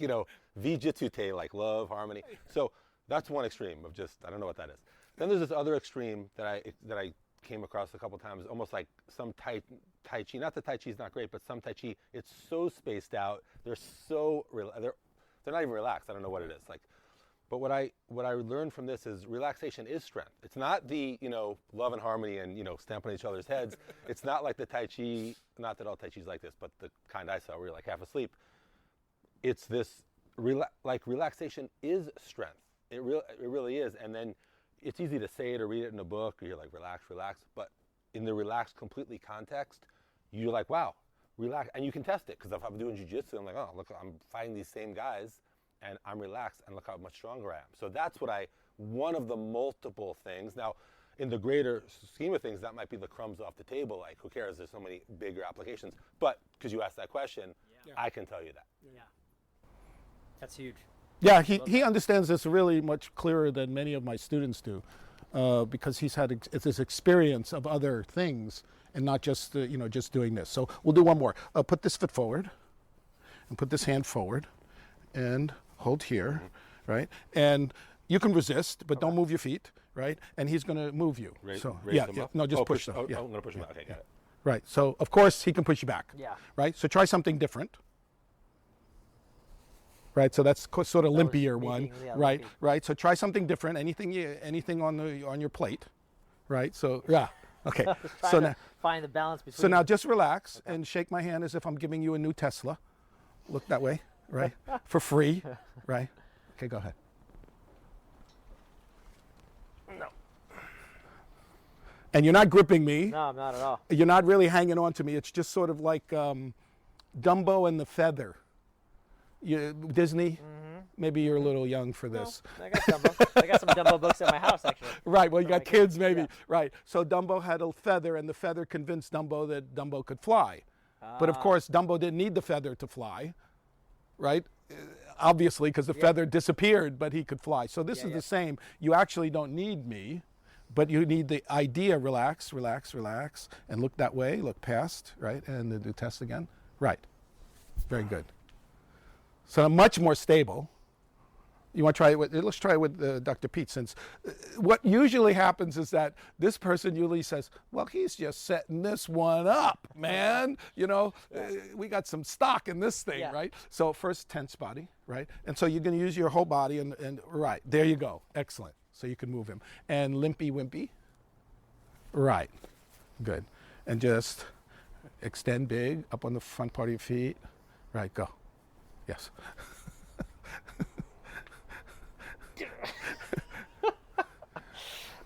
V-Jitsu te, like love, harmony. So that's one extreme of just, I don't know what that is. Then there's this other extreme that I came across a couple times, almost like some Tai Chi. Not that Tai Chi is not great, but some Tai Chi, it's so spaced out. They're not even relaxed. I don't know what it is. Like, but what I learned from this is relaxation is strength. It's not the, love and harmony and, stamp on each other's heads. It's not like the Tai Chi, not that all Tai Chi is like this, but the kind I saw where you're like half asleep. It's this, relaxation is strength. It really is. And then it's easy to say it or read it in a book, or you're like, relax. But in the relaxed completely context, you're like, wow, relax. And you can test it, because if I'm doing jiu-jitsu, I'm like, oh, look, I'm fighting these same guys, and I'm relaxed, and look how much stronger I am. So that's one of the multiple things. Now, in the greater scheme of things, that might be the crumbs off the table. Like, who cares? There's so many bigger applications. But because you asked that question, I can tell you that. Yeah. That's huge. Yeah, he understands this really much clearer than many of my students do, because he's had this experience of other things and not just just doing this. So we'll do one more. Put this foot forward, and put this hand forward, and hold here, right? And you can resist, but don't move your feet, right? And he's going to move you. Raise them up? No, just push them. I'm going to push them out. Okay, got it. Right. So of course he can push you back. Yeah. Right. So try something different. Right, so that's sort of limpier one, right? Limpy. Right. So try something different. Anything on your plate, right? So okay. So now find the balance between. So now just relax and shake my hand as if I'm giving you a new Tesla. Look that way, right? For free, right? Okay, go ahead. No. And you're not gripping me. No, I'm not at all. You're not really hanging on to me. It's just sort of like Dumbo and the Feather. Disney, maybe you're a little young for this. No, I got Dumbo. I got some Dumbo books at my house, actually. Right, well, you got kids maybe. Yeah. Right, so Dumbo had a feather, and the feather convinced Dumbo that Dumbo could fly. But of course, Dumbo didn't need the feather to fly, right? Obviously, because the feather disappeared, but he could fly. So this is the same. You actually don't need me, but you need the idea. Relax, and look that way, look past, right? And then do test again. Right, very good. So I'm much more stable, You want to try it with, let's try it with Dr. Pete, since what usually happens is that this person usually says, well, he's just setting this one up, man. You know, we got some stock in this thing, right? So first tense body, right? And so you're going to use your whole body and right, there you go. Excellent. So you can move him. And limpy wimpy. Right. Good. And just extend big up on the front part of your feet. Right, go. Yes.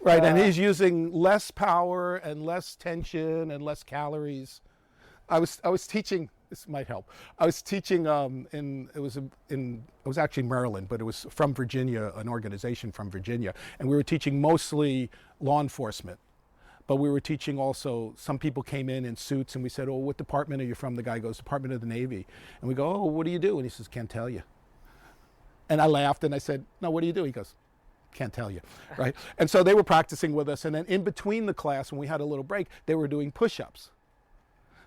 Right, and he's using less power and less tension and less calories. I was teaching. This might help. I was teaching it was actually Maryland, but it was from Virginia, an organization from Virginia, and we were teaching mostly law enforcement. But we were teaching also, some people came in suits, and we said, oh, what department are you from? The guy goes, Department of the Navy. And we go, oh, what do you do? And he says, can't tell you. And I laughed, and I said, no, what do you do? He goes, can't tell you, right? And so they were practicing with us, and then in between the class, when we had a little break, they were doing push-ups.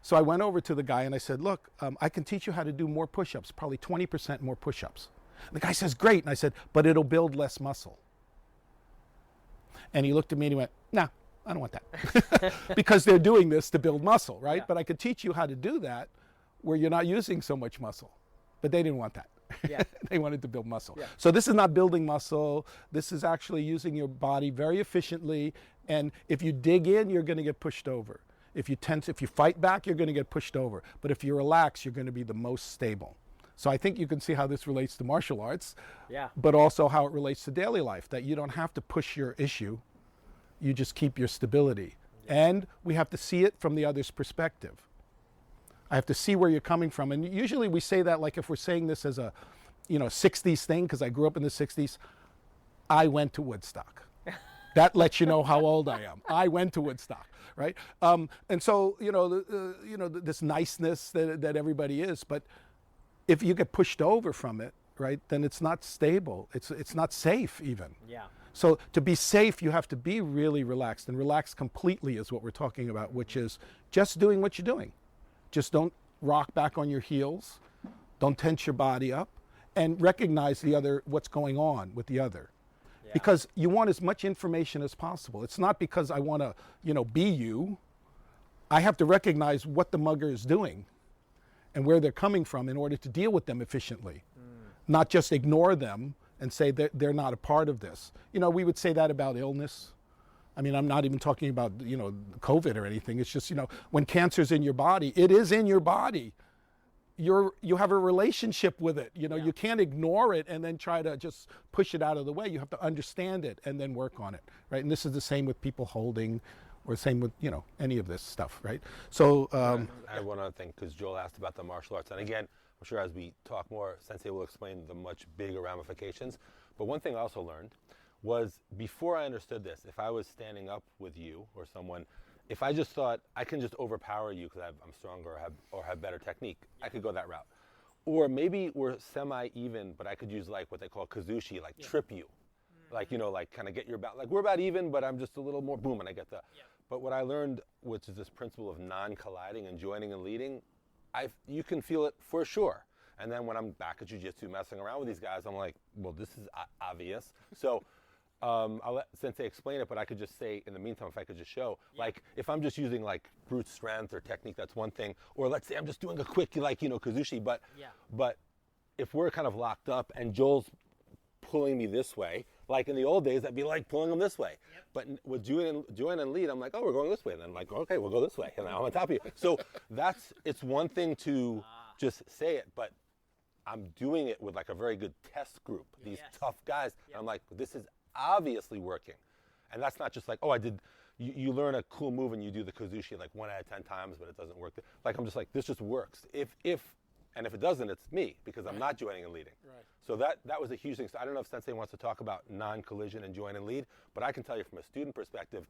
So I went over to the guy, and I said, look, I can teach you how to do more push-ups, probably 20% more push-ups. And the guy says, great. And I said, but it'll build less muscle. And he looked at me, and he went, nah. I don't want that. Because they're doing this to build muscle, right? Yeah. But I could teach you how to do that where you're not using so much muscle. But they didn't want that. Yeah. They wanted to build muscle. Yeah. So this is not building muscle. This is actually using your body very efficiently. And if you dig in, you're going to get pushed over. If you tense, if you fight back, you're going to get pushed over. But if you relax, you're going to be the most stable. So I think you can see how this relates to martial arts, but also how it relates to daily life, that you don't have to push your issue. You just keep your stability. And we have to see it from the other's perspective. I have to see where you're coming from. And usually we say that like if we're saying this as a, 60s thing, because I grew up in the 60s, I went to Woodstock. That lets you know how old I am. I went to Woodstock, right? And so, this niceness that everybody is, but if you get pushed over from it, right, then it's not stable. It's not safe even. Yeah. So to be safe, you have to be really relaxed, and relaxed completely is what we're talking about, which is just doing what you're doing. Just don't rock back on your heels. Don't tense your body up, and recognize what's going on with the other. Yeah. Because you want as much information as possible. It's not because I want to, be you. I have to recognize what the mugger is doing and where they're coming from in order to deal with them efficiently. Not just ignore them and say that they're not a part of this. We would say that about illness. I mean, I'm not even talking about, COVID or anything. It's just, when cancer's in your body, it is in your body. You have a relationship with it. You can't ignore it and then try to just push it out of the way. You have to understand it and then work on it, right? And this is the same with people holding, or the same with, any of this stuff, right? So I have one other thing, because Joel asked about the martial arts. And again, I'm sure as we talk more, Sensei will explain the much bigger ramifications. But one thing I also learned was, before I understood this, if I was standing up with you or someone, if I just thought I can just overpower you because I'm stronger or have better technique, I could go that route. Or maybe we're semi-even, but I could use like what they call kazushi, like trip you. Like, like kind of get your about, like we're about even, but I'm just a little more boom and I get the. But what I learned, which is this principle of non-colliding and joining and leading, you can feel it for sure. And then when I'm back at jiu-jitsu messing around with these guys, I'm like, well, this is obvious. So I'll let Sensei explain it, but I could just say, in the meantime, if I could just show, like, if I'm just using like brute strength or technique, that's one thing. Or let's say I'm just doing a quick, kazushi, but if we're kind of locked up and Joel's pulling me this way, like in the old days, I'd be like pulling him this way. But with join and lead, I'm like, oh, we're going this way. And then like, okay, we'll go this way. And now I'm on top of you. So it's one thing to just say it, but I'm doing it with like a very good test group, these tough guys. And I'm like, this is obviously working. And that's not just like, oh, you learn a cool move and you do the kazushi like 1 out of 10 times, but it doesn't work. Like, I'm just like, this just works. If it doesn't, it's me, because I'm not joining and leading. Right. So that was a huge thing. So I don't know if Sensei wants to talk about non-collision and join and lead, but I can tell you from a student perspective,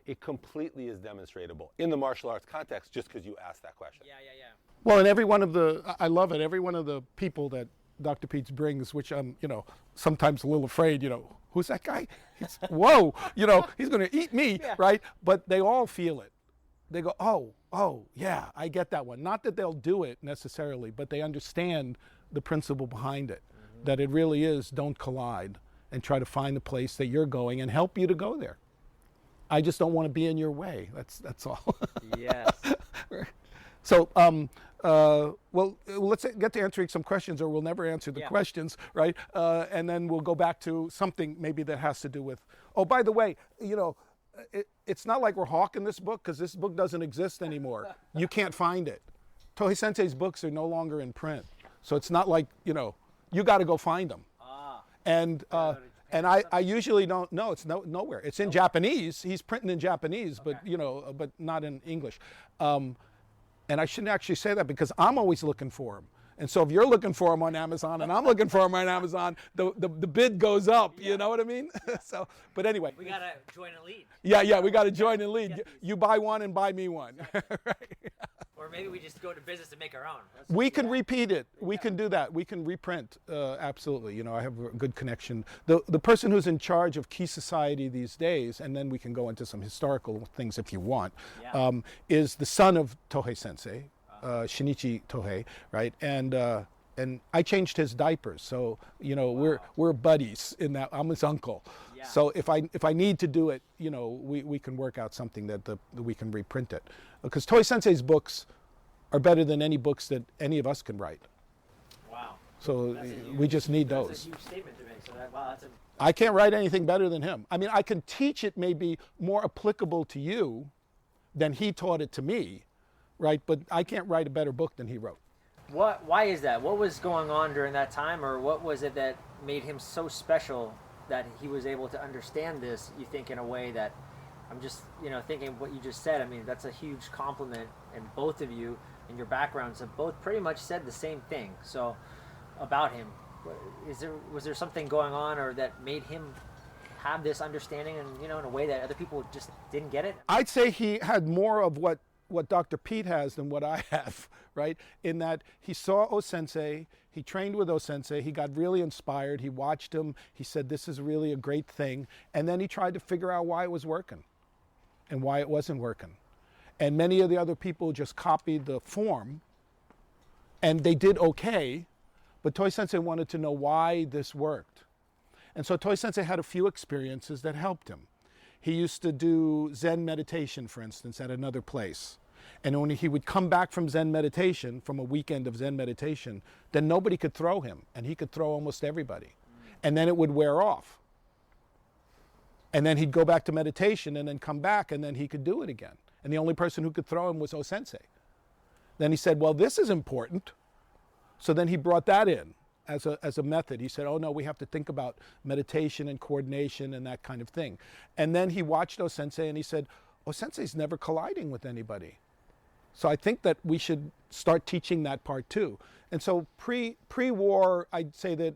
it completely is demonstratable in the martial arts context just because you asked that question. Yeah. Well, and every one of I love it, every one of the people that Dr. Peets brings, which I'm, sometimes a little afraid, who's that guy? Whoa, he's going to eat me, right? But they all feel it. They go, oh, yeah, I get that one. Not that they'll do it necessarily, but they understand the principle behind it. that it really is don't collide and try to find the place that you're going and help you to go there. I just don't want to be in your way. That's all. Yes. So, well, let's get to answering some questions, or we'll never answer the questions, right? And then we'll go back to something maybe that has to do with, oh, by the way, you know, it's not like we're hawking this book, because this book doesn't exist anymore. You can't find it. Tohei Sensei's books are no longer in print. So it's not like, you know, you got to go find them. And I usually don't know. It's nowhere. It's in Japanese. He's printing in Japanese, but you know, but not in English. And I shouldn't actually say that, because I'm always looking for them. And so if you're looking for them on Amazon and I'm looking for them on Amazon, the bid goes up. You know what I mean? So, but anyway. We gotta join a lead. Yeah, we got to join and lead. You buy one and buy me one. Right. Or maybe we just go to business and make our own. We can repeat it. We can do that. We can reprint. Absolutely. You know, I have a good connection. The person who's in charge of Key Society these days, and then we can go into some historical things if you want, is the son of Tohei Sensei, Shinichi Tohei, right? And I changed his diapers. So, you know, we're buddies in that. I'm his uncle. Yeah. So if I need to do it, you know, we can work out something that we can reprint it. Because Tohei Sensei's books are better than any books that any of us can write. Wow. So we just need those. That's a huge statement to make. So that's I can't write anything better than him. I mean, I can teach it maybe more applicable to you than he taught it to me, right? But I can't write a better book than he wrote. Why is that? What was going on during that time, or what was it that made him so special that he was able to understand this, you think, in a way that, I'm just, you know, thinking what you just said, I mean, that's a huge compliment, and both of you and your backgrounds have both pretty much said the same thing. So, about him, was there something going on, or that made him have this understanding, and, you know, in a way that other people just didn't get it? I'd say he had more of what Dr. Pete has than what I have, right? In that he saw O-sensei, he trained with O-sensei, he got really inspired, he watched him, he said, this is really a great thing, and then he tried to figure out why it was working and why it wasn't working. And many of the other people just copied the form, and they did okay, but Tohei Sensei wanted to know why this worked. And so Tohei Sensei had a few experiences that helped him. He used to do Zen meditation, for instance, at another place. And when he would come back from Zen meditation, from a weekend of Zen meditation, then nobody could throw him, and he could throw almost everybody. And then it would wear off. And then he'd go back to meditation and then come back, and then he could do it again. And the only person who could throw him was O-sensei. Then he said, well, this is important. So then he brought that in as a method. He said, oh no, we have to think about meditation and coordination and that kind of thing. And then he watched O-sensei and he said, O-sensei's never colliding with anybody. So I think that we should start teaching that part too. And so pre-war, I'd say that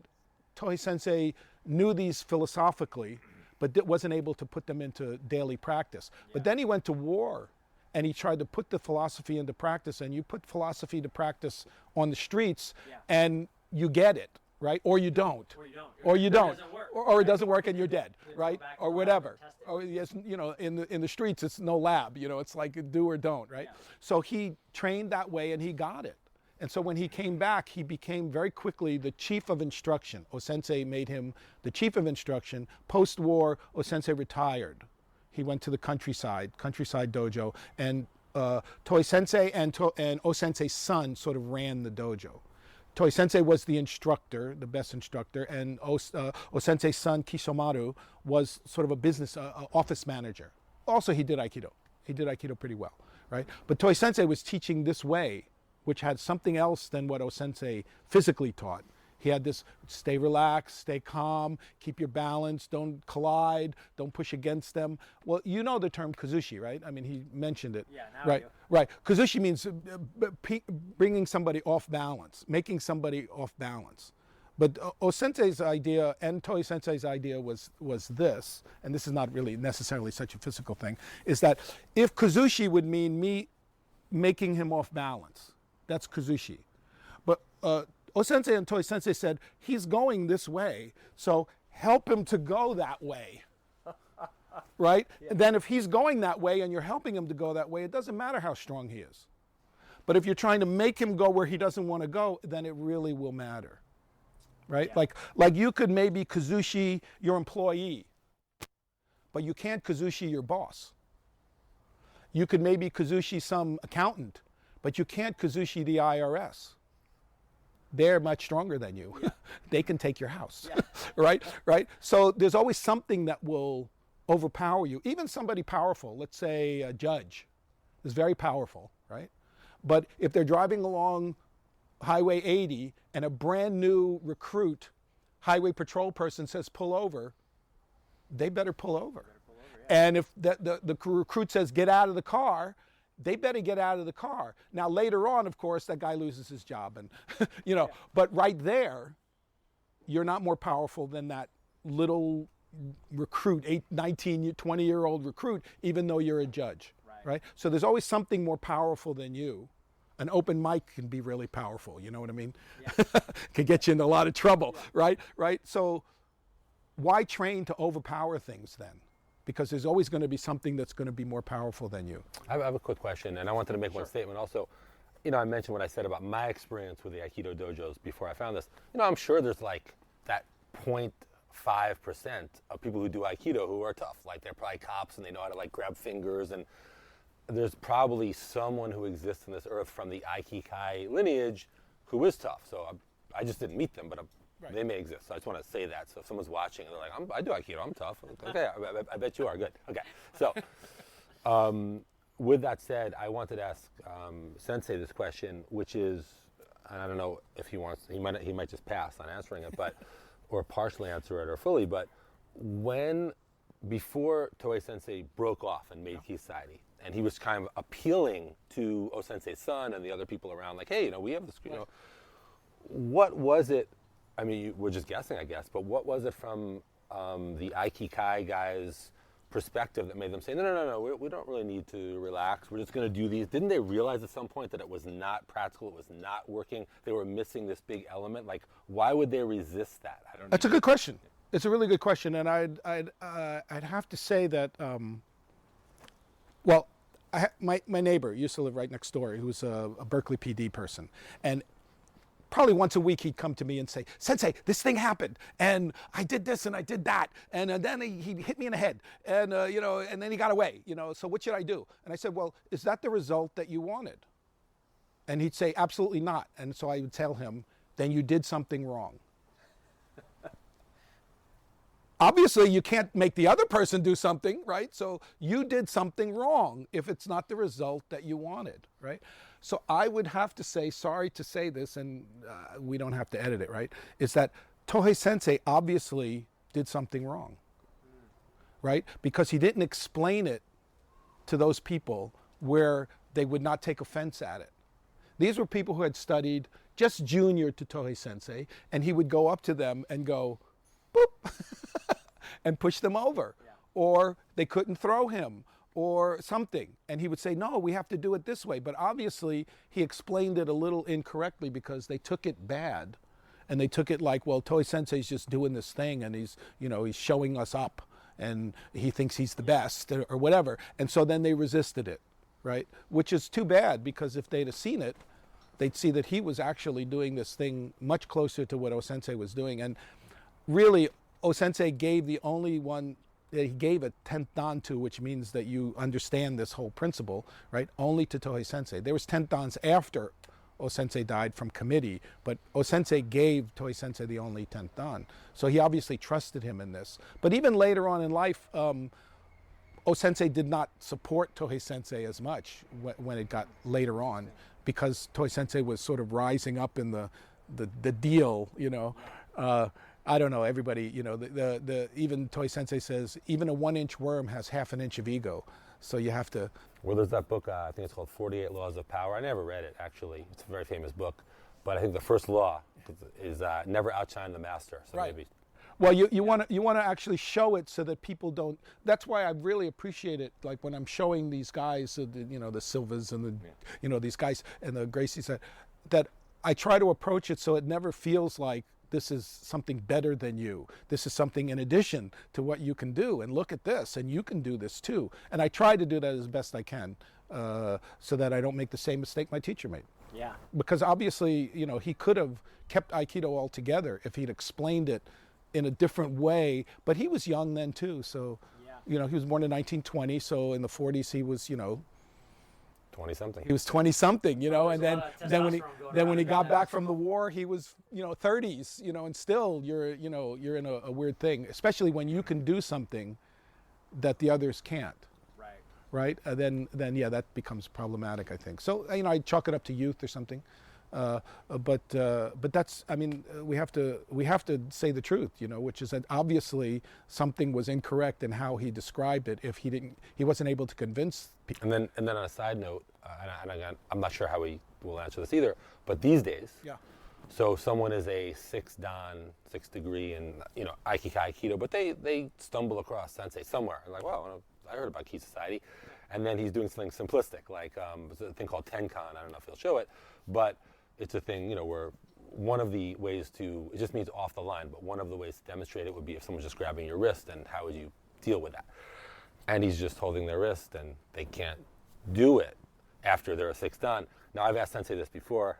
Tohei Sensei knew these philosophically, but wasn't able to put them into daily practice. Yeah. But then he went to war, and he tried to put the philosophy into practice, and you put philosophy to practice on the streets, and you get it, right? Or you don't. Or you don't. Or it doesn't work and you're dead, right? Or whatever. Or yes, you know, in the streets it's no lab, you know, it's like do or don't, right? Yeah. So he trained that way and he got it. And so when he came back, he became very quickly the chief of instruction. O-sensei made him the chief of instruction. Post-war, O-sensei retired. He went to the countryside dojo, and Tohei Sensei and O-sensei's son sort of ran the dojo. Tohei Sensei was the instructor, the best instructor, and O-sensei's son, Kishomaru, was sort of a business office manager. Also, he did Aikido. He did Aikido pretty well, right? But Tohei Sensei was teaching this way, which had something else than what O-sensei physically taught. He had this, stay relaxed, stay calm, keep your balance, don't collide, don't push against them. Well, you know the term kazushi, right? I mean, he mentioned it. Yeah, now right, I do. Right. Kazushi means bringing somebody off balance, making somebody off balance. But O-sensei's idea and Tohei Sensei's idea was this, and this is not really necessarily such a physical thing, is that if kazushi would mean me making him off balance, that's kazushi. But O-sensei and Tohei Sensei said, he's going this way, so help him to go that way, right? Yeah. And then if he's going that way and you're helping him to go that way, it doesn't matter how strong he is. But if you're trying to make him go where he doesn't want to go, then it really will matter. right? Yeah. Like you could maybe kazushi your employee, but you can't kazushi your boss. You could maybe kazushi some accountant, but you can't kazushi the IRS. They're much stronger than you. Yeah. They can take your house, Yeah. right? So there's always something that will overpower you. Even somebody powerful, let's say a judge, is very powerful, right? But if they're driving along Highway 80 and a brand new recruit highway patrol person says pull over, they better pull over. And if the recruit says get out of the car, they better get out of the car. Now later on, of course, that guy loses his job, and but right there, you're not more powerful than that little recruit, 19, 20-year-old recruit, even though you're a judge, right? So there's always something more powerful than you. An open mic can be really powerful, you know what I mean? Yeah. Can get you into a lot of trouble, right? So why train to overpower things then? Because there's always going to be something that's going to be more powerful than you. I have a quick question, and I wanted to make one statement also. I mentioned what I said about my experience with the Aikido dojos before I found this. I'm sure there's like that 0.5% of people who do Aikido who are tough. Like they're probably cops and they know how to like grab fingers, and there's probably someone who exists on this earth from the Aikikai lineage who is tough. So I just didn't meet them, but they may exist. So I just want to say that. So if someone's watching and they're like, I do Aikido, I'm tough. Okay, I bet you are. Good. Okay. So with that said, I wanted to ask Sensei this question, which is, and I don't know if he wants, he might just pass on answering it, but or partially answer it or fully, but before Toei Sensei broke off and made Key Society, and he was kind of appealing to O-Sensei's son and the other people around, like, hey, we have this, what was it? I mean, we're just guessing, I guess, but what was it from the Aikikai guys' perspective that made them say, no, we don't really need to relax. We're just going to do these. Didn't they realize at some point that it was not practical, it was not working? They were missing this big element. Like, why would they resist that? I don't know. That's a good question. It's a really good question, and I'd have to say that, my neighbor used to live right next door, who was a Berkeley PD person, and probably once a week he'd come to me and say, Sensei, this thing happened, and I did this and I did that, and then he hit me in the head, and and then he got away, so what should I do? And I said, well, is that the result that you wanted? And he'd say, absolutely not. And so I would tell him, then you did something wrong. Obviously, you can't make the other person do something, right? So you did something wrong if it's not the result that you wanted, right? So I would have to say, sorry to say this, and we don't have to edit it, right? Is that Tohei Sensei obviously did something wrong, right? Because he didn't explain it to those people where they would not take offense at it. These were people who had studied just junior to Tohei Sensei, and he would go up to them and go, boop, and push them over. Yeah. Or they couldn't throw him or something. And he would say, no, we have to do it this way. But obviously he explained it a little incorrectly because they took it bad. And they took it like, well, Tohei Sensei's just doing this thing and he's showing us up and he thinks he's the best or whatever. And so then they resisted it, right? Which is too bad, because if they'd have seen it, they'd see that he was actually doing this thing much closer to what O-Sensei was doing. And really, O-Sensei gave the only one that he gave a 10th dan to, which means that you understand this whole principle, right? Only to Tohei Sensei. There was 10th dans after O-Sensei died from committee, but O-Sensei gave Tohei Sensei the only 10th dan. So he obviously trusted him in this. But even later on in life, O-Sensei did not support Tohei Sensei as much when it got later on, because Tohei Sensei was sort of rising up in the deal, I don't know, everybody, even Tohei Sensei says, even a 1-inch worm has half an inch of ego. So you have to. Well, there's that book, I think it's called 48 Laws of Power. I never read it, actually. It's a very famous book. But I think the first law is never outshine the master. So right. Maybe. Well, you want to actually show it so that people don't. That's why I really appreciate it. Like when I'm showing these guys, the Silvas and these guys and the Gracies, that I try to approach it so it never feels like this is something better than you. This is something in addition to what you can do. And look at this, and you can do this too. And I try to do that as best I can, so that I don't make the same mistake my teacher made. Yeah. Because obviously, he could have kept Aikido altogether if he'd explained it in a different way. But he was young then too, so he was born in 1920. So in the 40s, he was 20-something. He was 20-something, and then when he got back from the war, he was 30s, and still you're in a weird thing, especially when you can do something that the others can't. Right? Then that becomes problematic, I think. So I chalk it up to youth or something, but that's we have to say the truth, which is that obviously something was incorrect in how he described it if he wasn't able to convince people. And then on a side note, and again, I'm not sure how we will answer this either, but these days, so someone is a 6 dan, 6th degree in Aikido, but they stumble across Sensei somewhere, and like, wow, I heard about Ki Society. And then he's doing something simplistic, like there's a thing called Tenkan. I don't know if he'll show it, but it's a thing, where one of the ways it just means off the line, but one of the ways to demonstrate it would be if someone's just grabbing your wrist, and how would you deal with that? And he's just holding their wrist, and they can't do it after they're a 6 dan. Now, I've asked Sensei this before,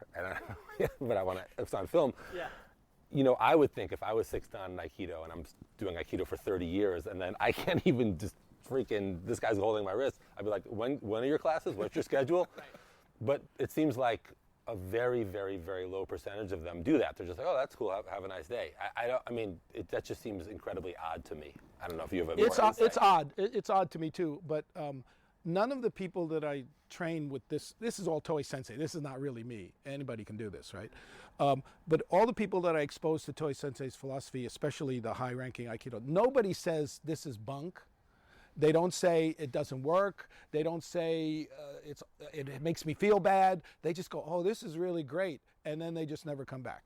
but I want to, if it's on film. Yeah. I would think if I was 6 dan in Aikido, and I'm doing Aikido for 30 years, and then I can't even just this guy's holding my wrist, I'd be like, when are your classes? What's your schedule? Right. But it seems like a very, very, very low percentage of them do that. They're just like, oh, that's cool, have a nice day. That just seems incredibly odd to me. I don't know if you have a more insight. It's odd. It's odd to me too, but none of the people that I train with this is all Toei Sensei. This is not really me. Anybody can do this, right? But all the people that I expose to Toei Sensei's philosophy, especially the high-ranking Aikido, nobody says this is bunk. They don't say it doesn't work. They don't say it makes me feel bad. They just go, oh, this is really great. And then they just never come back.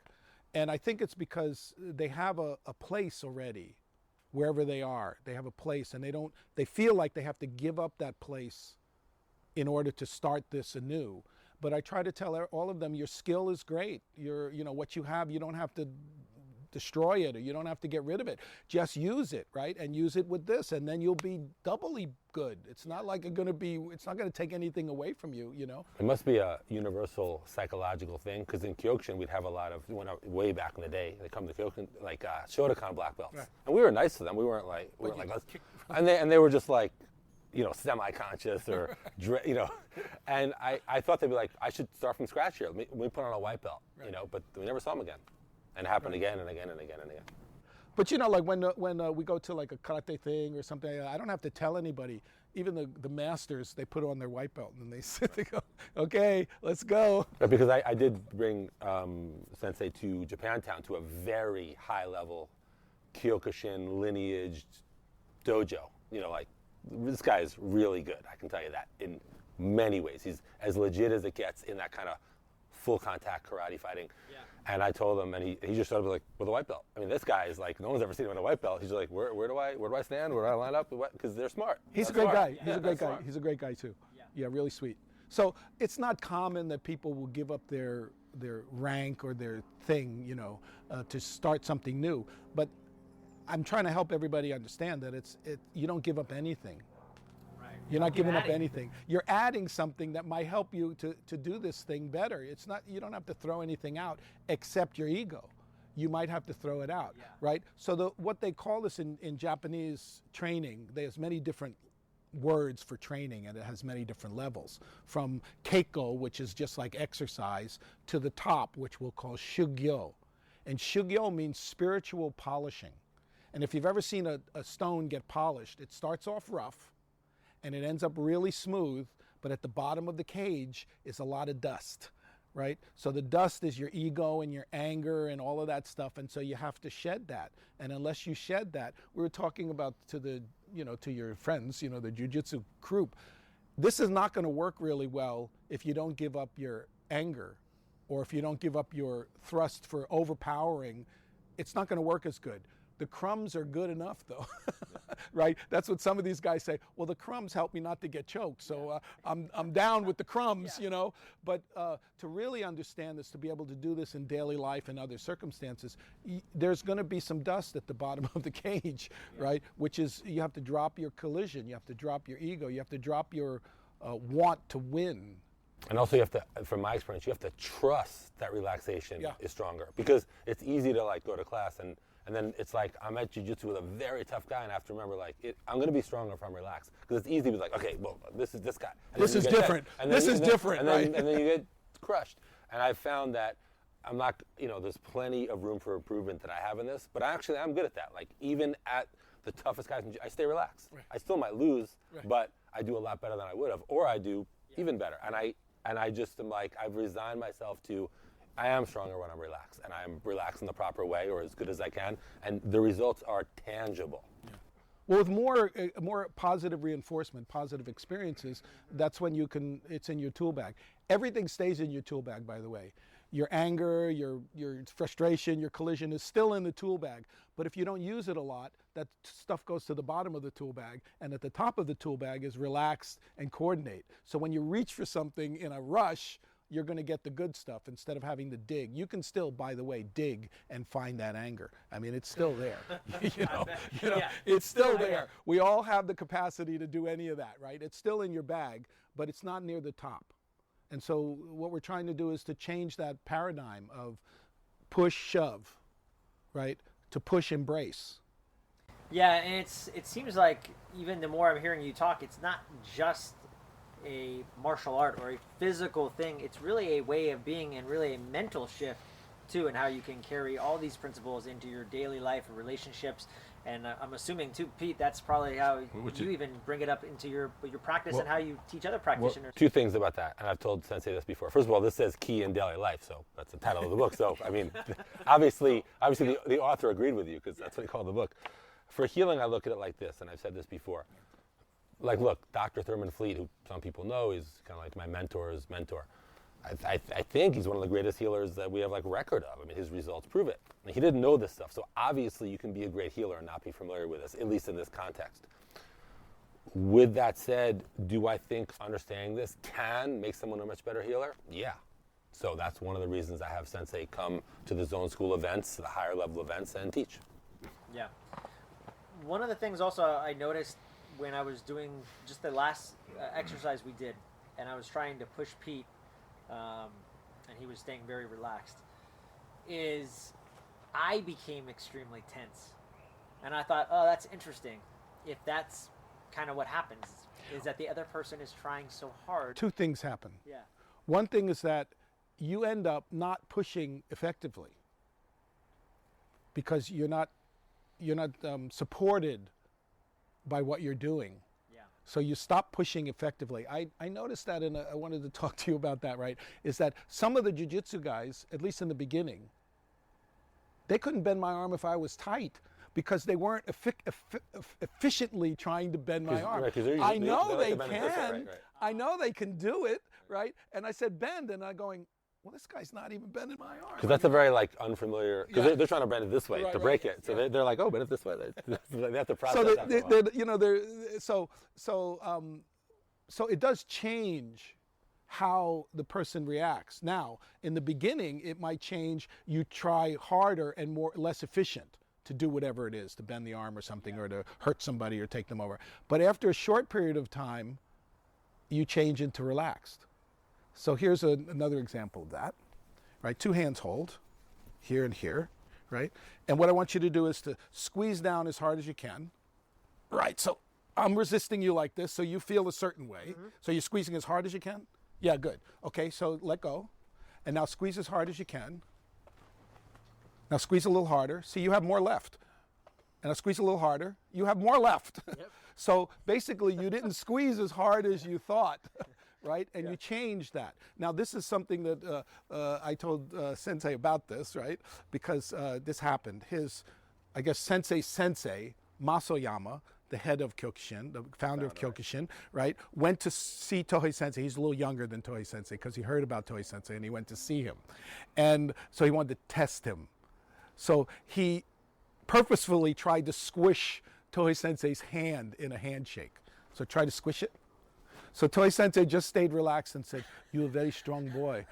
And I think it's because they have a place already, wherever they are. They have a place, and they feel like they have to give up that place in order to start this anew. But I try to tell all of them, your skill is great. What you have, you don't have to destroy it, or you don't have to get rid of it. Just use it, right? And use it with this, and then you'll be doubly good. It's not like it's not going to take anything away from you, It must be a universal psychological thing, because in Kyokushin we'd have a lot of, way back in the day, they come to Kyokushin, like Shotokan black belts. Right. And we were nice to them. We weren't like and they were just like, semi-conscious or, and I thought they'd be like, I should start from scratch here. We put on a white belt, right. But we never saw them again. And it happened again and again and again and again. But like when we go to like a karate thing or something, I don't have to tell anybody. Even the masters, they put on their white belt and they sit. They go, okay, let's go. But because I did bring Sensei to Japantown to a very high level Kyokushin lineage dojo. This guy is really good. I can tell you that in many ways. He's as legit as it gets in that kind of full contact karate fighting. Yeah. And I told him, and he just started like with a white belt. I mean, this guy is like, no one's ever seen him in a white belt. He's like, where do I stand? Where do I line up? Because they're smart. He's a great guy. He's a great guy. He's a great guy too. Yeah, really sweet. So it's not common that people will give up their rank or their thing, to start something new. But I'm trying to help everybody understand that you don't give up anything. You're not giving up anything. You're adding something that might help you to do this thing better. You don't have to throw anything out except your ego. You might have to throw it out, right? So what they call this in Japanese training, there's many different words for training, and it has many different levels. From keiko, which is just like exercise, to the top, which we'll call shugyo. And shugyo means spiritual polishing. And if you've ever seen a stone get polished, it starts off rough, and it ends up really smooth, but at the bottom of the cage is a lot of dust, right? So the dust is your ego and your anger and all of that stuff, and so you have to shed that. And unless you shed that, we were talking about to your friends, the jiu-jitsu group, this is not going to work really well if you don't give up your anger, or if you don't give up your thrust for overpowering. It's not going to work as good. The crumbs are good enough, though, right? That's what some of these guys say. Well, the crumbs help me not to get choked, so I'm down with the crumbs, But to really understand this, to be able to do this in daily life and other circumstances, there's going to be some dust at the bottom of the cage, right? Which is, you have to drop your collision, you have to drop your ego, you have to drop your want to win, And also you have to, from my experience, you have to trust that relaxation Yeah. is stronger, because it's easy to like go to class and then it's like I'm at jiu-jitsu with a very tough guy and I have to remember like I'm going to be stronger if I'm relaxed, because it's easy to be like, okay, well, this is this guy. And This then is you get different. that, and This then- is and then- different, and then, right? And then you get crushed. And I found that I'm not, there's plenty of room for improvement that I have in this, but I'm good at that. Like even at the toughest guys, I stay relaxed. Right. I still might lose, Right. but I do a lot better than I would have, or I do even better. And I just am like, I've resigned myself to, I am stronger when I'm relaxed, and I'm relaxed in the proper way, or as good as I can, and the results are tangible. Well, with more positive reinforcement, positive experiences, that's when it's in your tool bag. Everything stays in your tool bag, by the way. Your anger, your frustration, your collision is still in the tool bag. But if you don't use it a lot, that stuff goes to the bottom of the tool bag, and at the top of the tool bag is relax and coordinate. So when you reach for something in a rush, you're going to get the good stuff instead of having to dig. You can still, by the way, dig and find that anger. I mean, it's still there. Yeah. It's still there. We all have the capacity to do any of that, right? It's still in your bag, but it's not near the top. And so what we're trying to do is to change that paradigm of push, shove, right, to push, embrace. Yeah, and it seems like even the more I'm hearing you talk, it's not just a martial art or a physical thing. It's really a way of being and really a mental shift too, and how you can carry all these principles into your daily life and relationships. And I'm assuming too, Pete, that's probably how you even bring it up into your practice and how you teach other practitioners. Two things about that, and I've told Sensei this before. First of all, this says key in daily life, so that's the title of the book. So, I mean, obviously the author agreed with you, because that's what he called the book. For healing, I look at it like this, and I've said this before. Like, look, Dr. Thurman Fleet, who some people know, is kind of like my mentor's mentor. I think he's one of the greatest healers that we have like record of. I mean, his results prove it. And he didn't know this stuff, so obviously you can be a great healer and not be familiar with this, at least in this context. With that said, do I think understanding this can make someone a much better healer? Yeah. So that's one of the reasons I have Sensei come to the Zone School events, the higher level events, and teach. Yeah. One of the things also I noticed when I was doing just the last exercise we did, and I was trying to push Pete, and he was staying very relaxed, is I became extremely tense. And I thought, oh, that's interesting. If that's kind of what happens, is that the other person is trying so hard. Two things happen. Yeah. One thing is that you end up not pushing effectively because you're not supported by what you're doing. Yeah. So you stop pushing effectively. I noticed that, and I wanted to talk to you about that, right? Is that some of the jiu-jitsu guys, at least in the beginning, they couldn't bend my arm if I was tight because they weren't efficiently trying to bend my arm. Right, I know they they're can. right. I know they can do it, right? And I said bend, and I'm going, well, this guy's not even bending my arm. Because that's a very like unfulfamiliar, because Yeah. they're trying to bend it this way Right, to right, break it. So yeah. they're like, oh, bend it this way. They have to process So that for a while. so it does change how the person reacts. Now, in the beginning, it might change. You try harder and less efficient to do whatever it is, to bend the arm or something, or to hurt somebody or take them over. But after a short period of time, you change into relaxed. So here's another example of that, right? Two hands hold, here and here, right? And what I want you to do is to squeeze down as hard as you can, right? So I'm resisting you like this, so you feel a certain way. Mm-hmm. So you're squeezing as hard as you can? Yeah, good. Okay, so let go. And now squeeze as hard as you can. Now squeeze a little harder. See, you have more left. And now squeeze a little harder. You have more left. Yep. So basically, you didn't squeeze as hard as you thought. Right? And you change that. Now, this is something that I told Sensei about this, right? Because this happened. I guess Sensei, Masoyama, the head of Kyokushin, the founder of Kyokushin, right, went to see Tohei Sensei. He's a little younger than Tohei Sensei because he heard about Tohei Sensei and he went to see him. And so he wanted to test him. So he purposefully tried to squish Tohei Sensei's hand in a handshake. So try to squish it. So Tohei Sensei just stayed relaxed and said, "You're a very strong boy."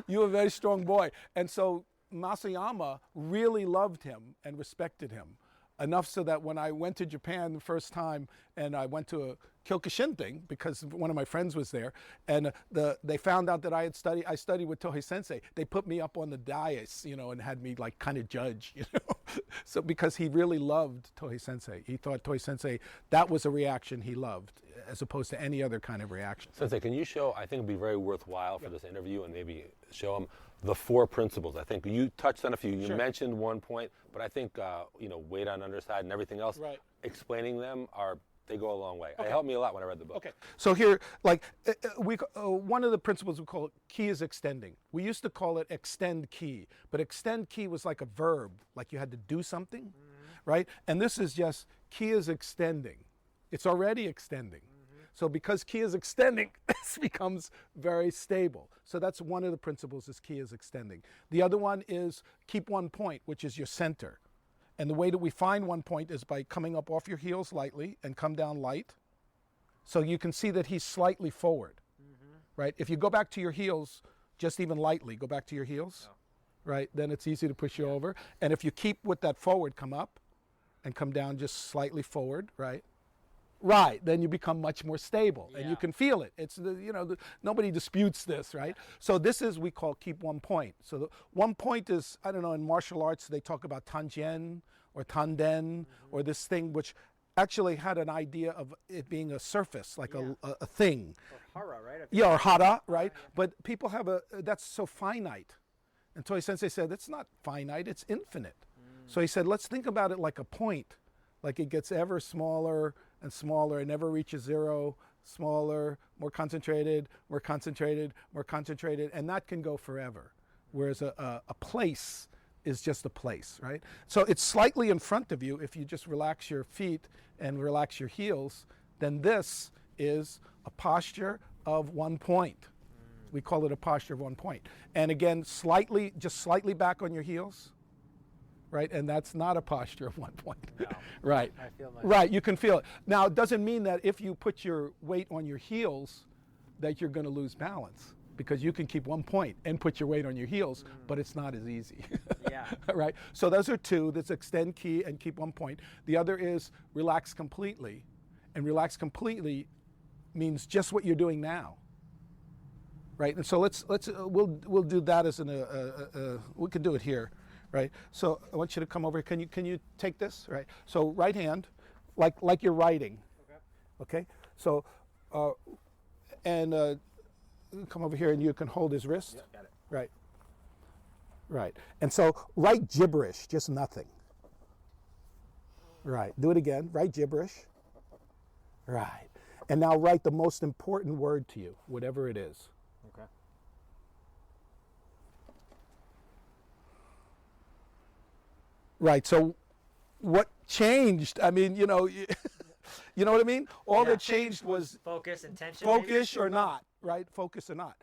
"You're a very strong boy." And so Masayama really loved him and respected him enough so that when I went to Japan the first time and I went to a Kyokushin thing because one of my friends was there, and they found out that I studied with Tohei Sensei. They put me up on the dais, and had me like kind of judge, So because he really loved Tohei Sensei, he thought Tohei Sensei, that was a reaction he loved, as opposed to any other kind of reaction. Sensei, can you show? I think it'd be very worthwhile for this interview, and maybe show them the 4 principles. I think you touched on a few. You mentioned one point, but I think weight on underside and everything else. Right. Explaining them they go a long way. It helped me a lot when I read the book. Okay. So here, like one of the principles we call it ki is extending. We used to call it extend ki, but extend ki was like a verb, like you had to do something, right? And this is just ki is extending. It's already extending. So because ki is extending, this becomes very stable. So that's one of the principles, is ki is extending. The other one is keep one point, which is your center. And the way that we find one point is by coming up off your heels lightly and come down light. So you can see that he's slightly forward, right? If you go back to your heels, just even lightly, go back to your heels, right? Then it's easy to push you over. And if you keep with that forward, come up and come down just slightly forward, right? Right, then you become much more stable, and you can feel it. It's nobody disputes this, right? So this is we call keep one point. So the one point is, I don't know, in martial arts they talk about tanjian or tanden or this thing which actually had an idea of it being a surface, like a thing. Or hara, right? Yeah, or hara, right? But people have that's so finite. And Tohei Sensei said, it's not finite, it's infinite. So he said, let's think about it like a point, like it gets ever smaller and smaller, it never reaches zero, smaller, more concentrated, more concentrated, more concentrated, and that can go forever. Whereas a place is just a place, right? So it's slightly in front of you. If you just relax your feet and relax your heels, then this is a posture of one point. We call it a posture of one point. And again, just slightly back on your heels. Right, and that's not a posture of one point. No. Right, I feel my right. You can feel it. Now, it doesn't mean that if you put your weight on your heels, that you're going to lose balance, because you can keep one point and put your weight on your heels, but it's not as easy. Yeah. Right. So those are two. That's extend ki and keep one point. The other is relax completely, and relax completely means just what you're doing now. Right. And so we'll do that as we can do it here. Right, so I want you to come over. Can you take this? Right, so right hand, like you're writing. Okay. So, come over here and you can hold his wrist. Yep, got it. Right. Right, and so write gibberish, just nothing. Right. Do it again. Write gibberish. Right, and now write the most important word to you, whatever it is. Okay. Right. So, what changed? I mean, you know what I mean. All that changed was focus, intention. focus or not, right? Focus or not,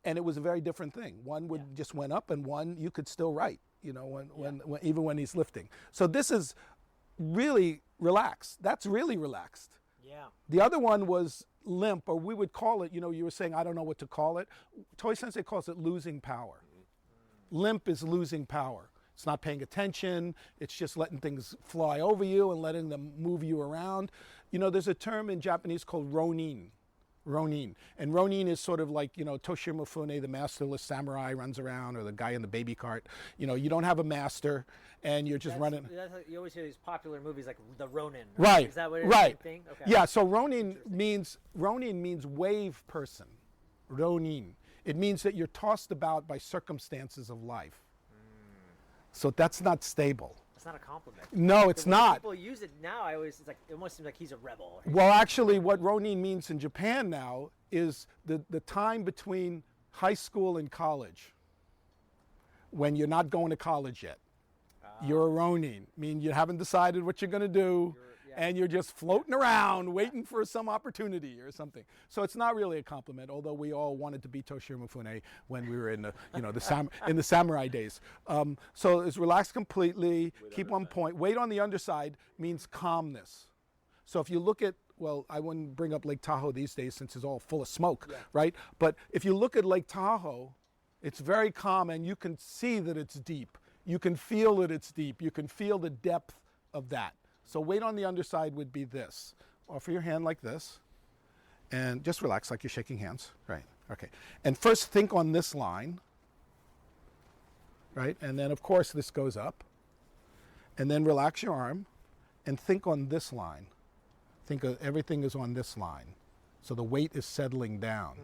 and it was a very different thing. One would just went up, and one you could still write. When even when he's lifting. So this is really relaxed. That's really relaxed. Yeah. The other one was limp, or we would call it. You were saying I don't know what to call it. Tohei Sensei calls it losing power. Limp is losing power. It's not paying attention. It's just letting things fly over you and letting them move you around. There's a term in Japanese called ronin. Ronin. And ronin is sort of like, Toshiro Mifune, the masterless samurai, runs around, or the guy in the baby cart. You don't have a master, and you're just running. You always hear these popular movies like The Ronin. Right. Is that what it is? Right. Thing? Okay. Yeah. So ronin means wave person. Ronin. It means that you're tossed about by circumstances of life. So that's not stable. It's not a compliment. No, it's not. People use it now. It almost seems like he's a rebel. Well, actually, what ronin means in Japan now is the time between high school and college, when you're not going to college yet. You're a ronin. I mean, you haven't decided what you're going to do, and you're just floating around waiting for some opportunity or something. So it's not really a compliment, although we all wanted to be Toshiro Mifune when we were in the samurai days. So it's relax completely, keep one point. Weight on the underside means calmness. So if you look at, well, I wouldn't bring up Lake Tahoe these days since it's all full of smoke, right? But if you look at Lake Tahoe, it's very calm, and you can see that it's deep. You can feel that it's deep. You can feel the depth of that. So weight on the underside would be this. Offer your hand like this, And just relax like you're shaking hands. Right. Okay. And first think on this line. Right. And then, of course, this goes up. And then relax your arm and think on this line. Think of everything is on this line. So the weight is settling down.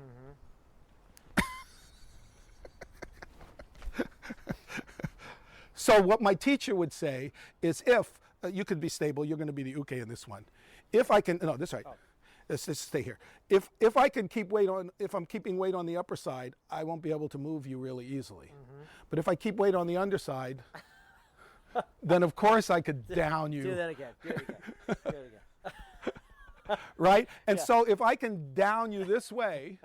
So what my teacher would say is if, you could be stable, you're going to be the uke in this one. If I can, no, this right. Let's just stay here. If I can keep weight on, if I'm keeping weight on the upper side, I won't be able to move you really easily. But if I keep weight on the underside, then of course I could down you. Do that again. Do it again. Do it again. Right? And so if I can down you this way,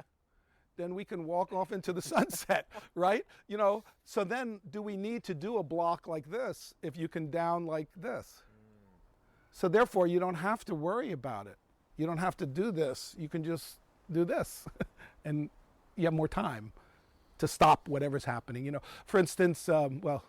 then we can walk off into the sunset, right? You know, so then do we need to do a block like this if you can down like this? So therefore, you don't have to worry about it. You don't have to do this. You can just do this and you have more time to stop whatever's happening. You know, for instance, well,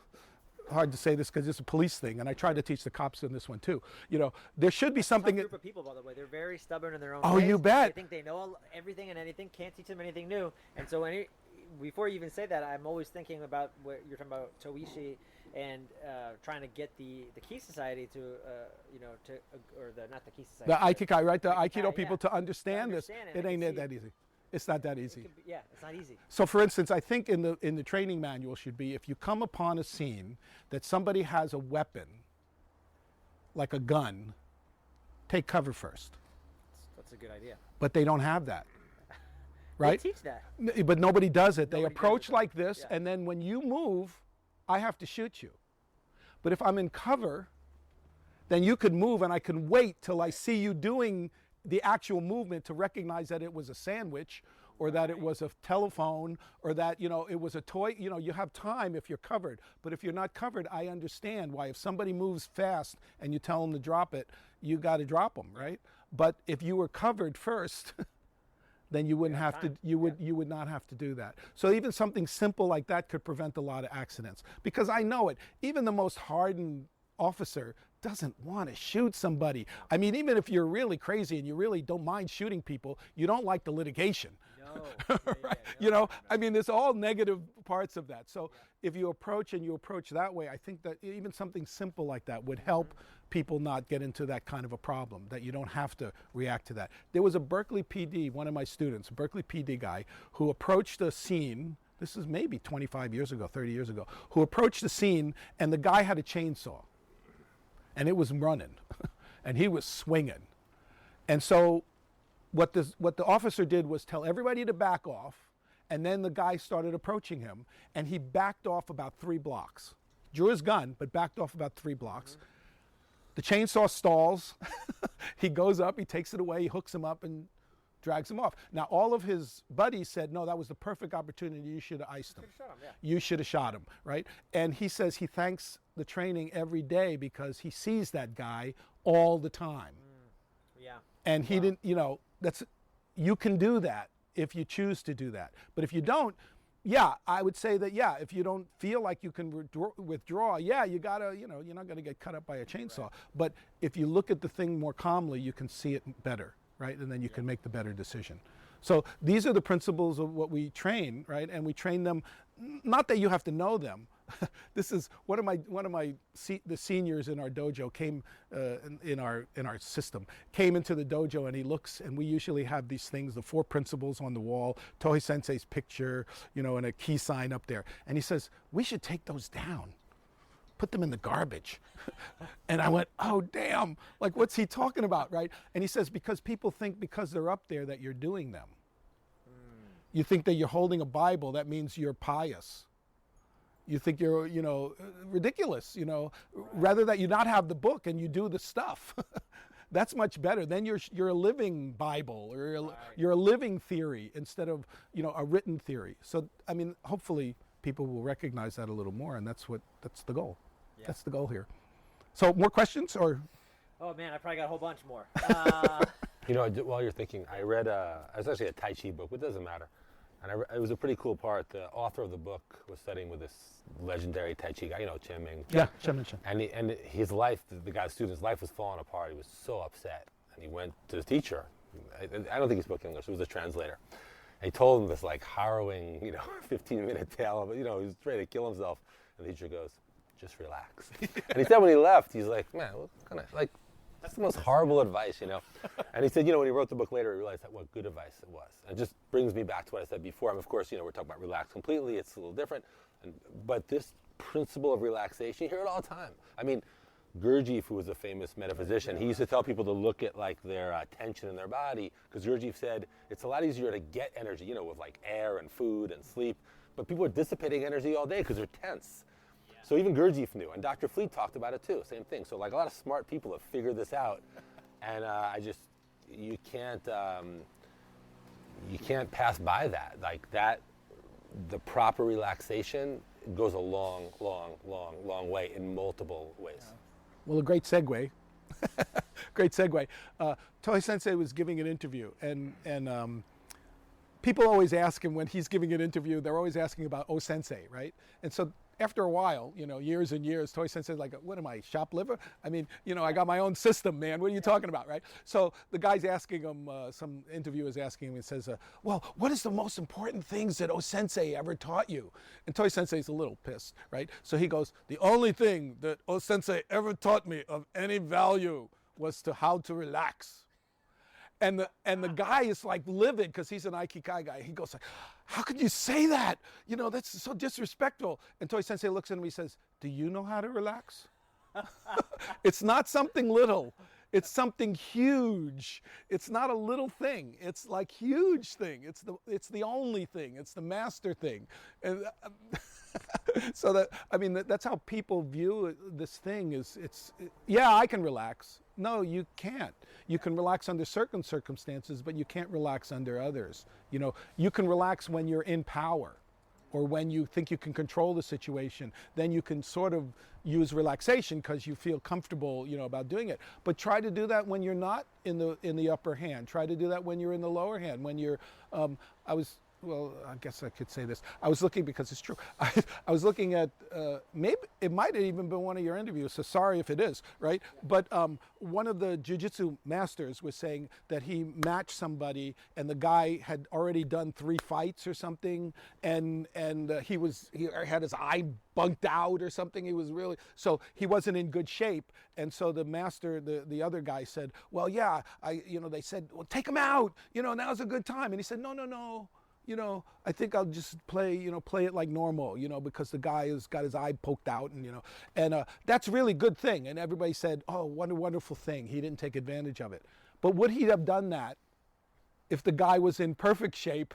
hard to say this because it's a police thing, and I try to teach the cops in this one too. You know, there should be something. Tough group of people, by the way. They're very stubborn in their own Oh, ways. you bet. They think they know everything and anything. Can't teach them anything new. And so, before you even say that, I'm always thinking about what you're talking about, Toishi, and trying to get the Key Society to, or not the Key Society. The Aikikai, right? The Aikido yeah. people to understand this. And It I ain't can see that easy. It's not that easy. It's not easy. So for instance, I think in the training manual should be, if you come upon a scene that somebody has a weapon, like a gun, take cover first. That's a good idea. But they don't have that, right? They teach that. But nobody does it. They Nobody approach does it. like this, Yeah. and then when you move, I have to shoot you. But if I'm in cover, then you could move and I can wait till I see you doing the actual movement to recognize that it was a sandwich, or that it was a telephone, or that, you know, it was a toy. You know, you have time if you're covered. But if you're not covered, I understand why if somebody moves fast and you tell them to drop it, you got to drop them, right? But if you were covered first, then you wouldn't have to, you would not have to do that. So even something simple like that could prevent a lot of accidents. Because I know it, even the most hardened officer doesn't want to shoot somebody. I mean, even if you're really crazy and you really don't mind shooting people, you don't like the litigation. No. Right? You know, I mean, there's all negative parts of that. So if you approach that way, I think that even something simple like that would help people not get into that kind of a problem, that you don't have to react to that. There was a Berkeley PD, one of my students, a Berkeley PD guy, who approached a scene, this is maybe 25 years ago, 30 years ago, who approached the scene and the guy had a chainsaw and it was running and he was swinging. And so what the officer did was tell everybody to back off, and then the guy started approaching him, and he backed off about 3 blocks. Drew his gun, but backed off about 3 blocks. The chainsaw stalls. He goes up, he takes it away, he hooks him up and drags him off. Now, all of his buddies said, no, that was the perfect opportunity. You should have iced him. You should have shot him, right? And he says he thanks the training every day because he sees that guy all the time. Yeah. And he didn't, you know, you can do that if you choose to do that. But if you don't, yeah, I would say that, yeah, if you don't feel like you can withdraw, yeah, you gotta, you know, you're not gonna get cut up by a chainsaw. Right. But if you look at the thing more calmly, you can see it better, right? And then you can make the better decision. So these are the principles of what we train, right? And we train them, not that you have to know them. This is one of the seniors in our dojo came in our system came into the dojo, and he looks, and we usually have these things, the 4 principles on the wall, Tohei Sensei's picture, you know, and a key sign up there, and he says we should take those down, put them in the garbage. And I went, oh damn, like what's he talking about, right? And he says because people think because they're up there that you're doing them. You think that you're holding a Bible, that means you're pious. You think you're, you know, ridiculous, you know, rather that you not have the book and you do the stuff. That's much better. Then you're a living Bible, or you're a living theory instead of, you know, a written theory. So, I mean, hopefully people will recognize that a little more, and that's the goal. Yeah. That's the goal here. So more questions, or? Oh man, I probably got a whole bunch more. You know, while you're thinking, I read, it was actually a Tai Chi book, but it doesn't matter. And it was a pretty cool part. The author of the book was studying with this legendary Tai Chi guy, you know, Chen Ming. Yeah, Chen Ming. And his life, the guy's student's life was falling apart. He was so upset. And he went to the teacher, I don't think he spoke English. It was a translator. And he told him this like harrowing, 15-minute tale of, he was ready to kill himself. And the teacher goes, just relax. And he said when he left, he's like, man, what kind of, like, that's the most horrible advice, And he said, when he wrote the book later, he realized that what good advice it was. And it just brings me back to what I said before. And of course, we're talking about relax completely. It's a little different. But this principle of relaxation, you hear it all the time. I mean, Gurdjieff, who was a famous metaphysician, he used to tell people to look at like their tension in their body, because Gurdjieff said it's a lot easier to get energy, with like air and food and sleep. But people are dissipating energy all day because they're tense. So even Gurdjieff knew, and Dr. Fleet talked about it too, same thing. So like a lot of smart people have figured this out, and you can't pass by that. Like that, the proper relaxation goes a long, long, long, long way in multiple ways. Well, a great segue. Great segue. Tohei Sensei was giving an interview, and people always ask him when he's giving an interview, they're always asking about Sensei, right? And so after a while, years and years, Tohei Sensei's like, what am I, shop liver? I mean, I got my own system, man. What are you talking about, right? So the guy's asking him, some interviewer's asking him, and says, well, what is the most important things that Sensei ever taught you? And Tohei Sensei's a little pissed, right? So he goes, the only thing that Sensei ever taught me of any value was how to relax. And the guy is like livid because he's an Aikikai guy. He goes like, how could you say that? That's so disrespectful. And Tohei Sensei looks at him and he says, do you know how to relax? It's not something little. It's something huge. It's not a little thing. It's like huge thing. It's the only thing. It's the master thing. And so that's how people view this thing. Yeah, I can relax. No, you can't. You can relax under certain circumstances, but you can't relax under others. You can relax when you're in power, or when you think you can control the situation. Then you can sort of use relaxation because you feel comfortable, about doing it. But try to do that when you're not in the upper hand. Try to do that when you're in the lower hand. When you're, well, I guess I could say this. I was looking, because it's true, I was looking at, maybe it might have even been one of your interviews, so sorry if it is, right? But one of the jiu-jitsu masters was saying that he matched somebody and the guy had already done 3 fights or something, and he had his eye bunked out or something. So he wasn't in good shape. And so the master, the other guy said, well, yeah, they said, well, take him out, now's a good time. And he said, no. I think I'll just play it like normal, because the guy has got his eye poked out, and that's a really good thing. And everybody said, oh, what a wonderful thing. He didn't take advantage of it. But would he have done that if the guy was in perfect shape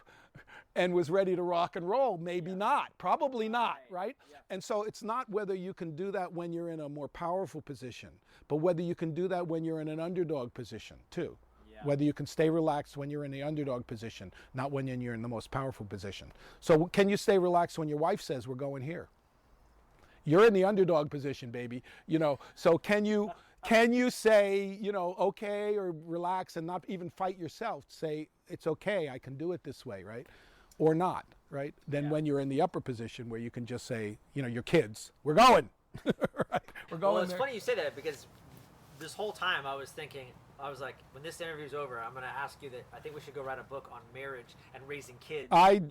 and was ready to rock and roll? Maybe not. Probably not, right? Yeah. And so it's not whether you can do that when you're in a more powerful position, but whether you can do that when you're in an underdog position, too. Whether you can stay relaxed when you're in the underdog position, not when you're in the most powerful position. So can you stay relaxed when your wife says, we're going here? You're in the underdog position, baby. So can you say, okay, or relax and not even fight yourself? Say, it's okay, I can do it this way, right? Or not, right? Then when you're in the upper position where you can just say, your kids, we're going. Right? We're going. Well, it's funny you say that, because this whole time I was thinking, I was like, when this interview's over, I'm going to ask you that I think we should go write a book on marriage and raising kids. I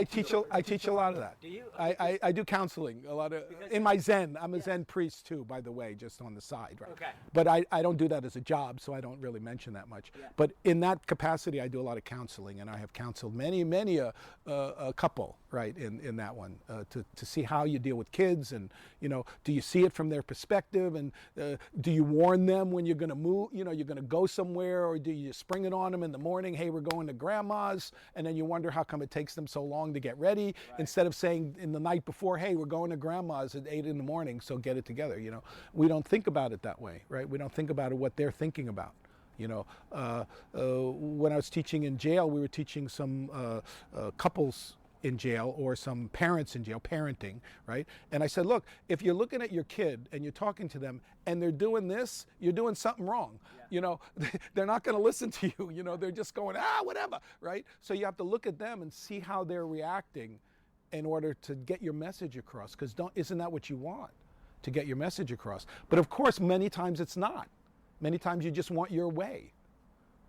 teach a lot of that. Do you? I do counseling a lot of in my Zen. I'm a Zen priest too, by the way, just on the side, right? Okay. But I don't do that as a job, so I don't really mention that much. Yeah. But in that capacity, I do a lot of counseling, and I have counseled many a couple, right, in that one, to see how you deal with kids, and do you see it from their perspective, and do you warn them when you're going to move, you're going to go somewhere, or do you spring it on them in the morning, hey, we're going to grandma's, and then you wonder how come it takes them so long to get ready, right, instead of saying in the night before, hey, we're going to grandma's at 8 in the morning, so get it together. We don't think about it that way, right? We don't think about it what they're thinking about. When I was teaching in jail, we were teaching some couples in jail, or some parents in jail, parenting, right? And I said, look, if you're looking at your kid and you're talking to them and they're doing this, you're doing something wrong. Yeah. They're not going to listen to you. They're just going, whatever, right? So you have to look at them and see how they're reacting in order to get your message across, because isn't that what you want, to get your message across? But of course, many times it's not. Many times you just want your way,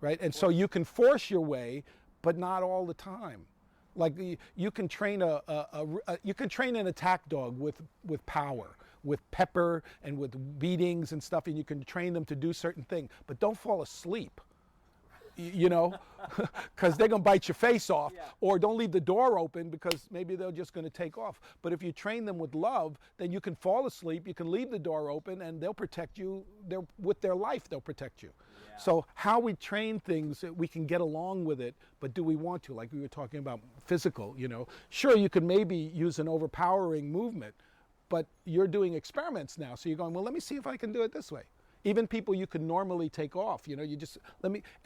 right? And so you can force your way, but not all the time. Like you can train you can train an attack dog with power, with pepper and with beatings and stuff, and you can train them to do certain things, but don't fall asleep. You know, because they're going to bite your face off, or don't leave the door open because maybe they're just going to take off. But if you train them with love, then you can fall asleep, you can leave the door open, and they'll protect you. With their life, they'll protect you. Yeah. So how we train things, we can get along with it, but do we want to? Like we were talking about physical, you know. Sure, you could maybe use an overpowering movement, but you're doing experiments now. So you're going, well, let me see if I can do it this way. Even people you can normally take off, you know, you just,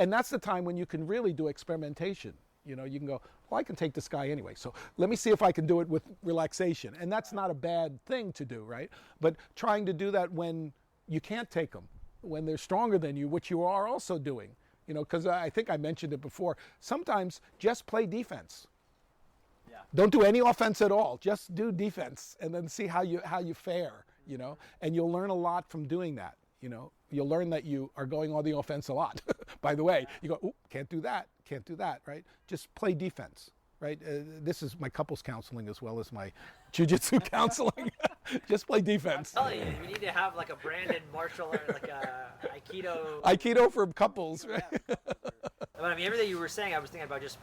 and that's the time when you can really do experimentation. You know, you can go, well, I can take this guy anyway, so let me see if I can do it with relaxation. And that's not a bad thing to do, right? But trying to do that when you can't take them, when they're stronger than you, which you are also doing, you know, because I think I mentioned it before, sometimes just play defense. Yeah. Don't do any offense at all, just do defense and then see how you fare, you know, and you'll learn a lot from doing that. You know, you'll learn that you are going on the offense a lot. By the way, you go, ooh, can't do that, right? Just play defense, right? This is my couples counseling as well as my jiu-jitsu counseling. Just play defense. I'm telling you, we need to have like a branded martial art, like a Aikido. Aikido for couples, right? Yeah. But I mean, everything you were saying, I was thinking about just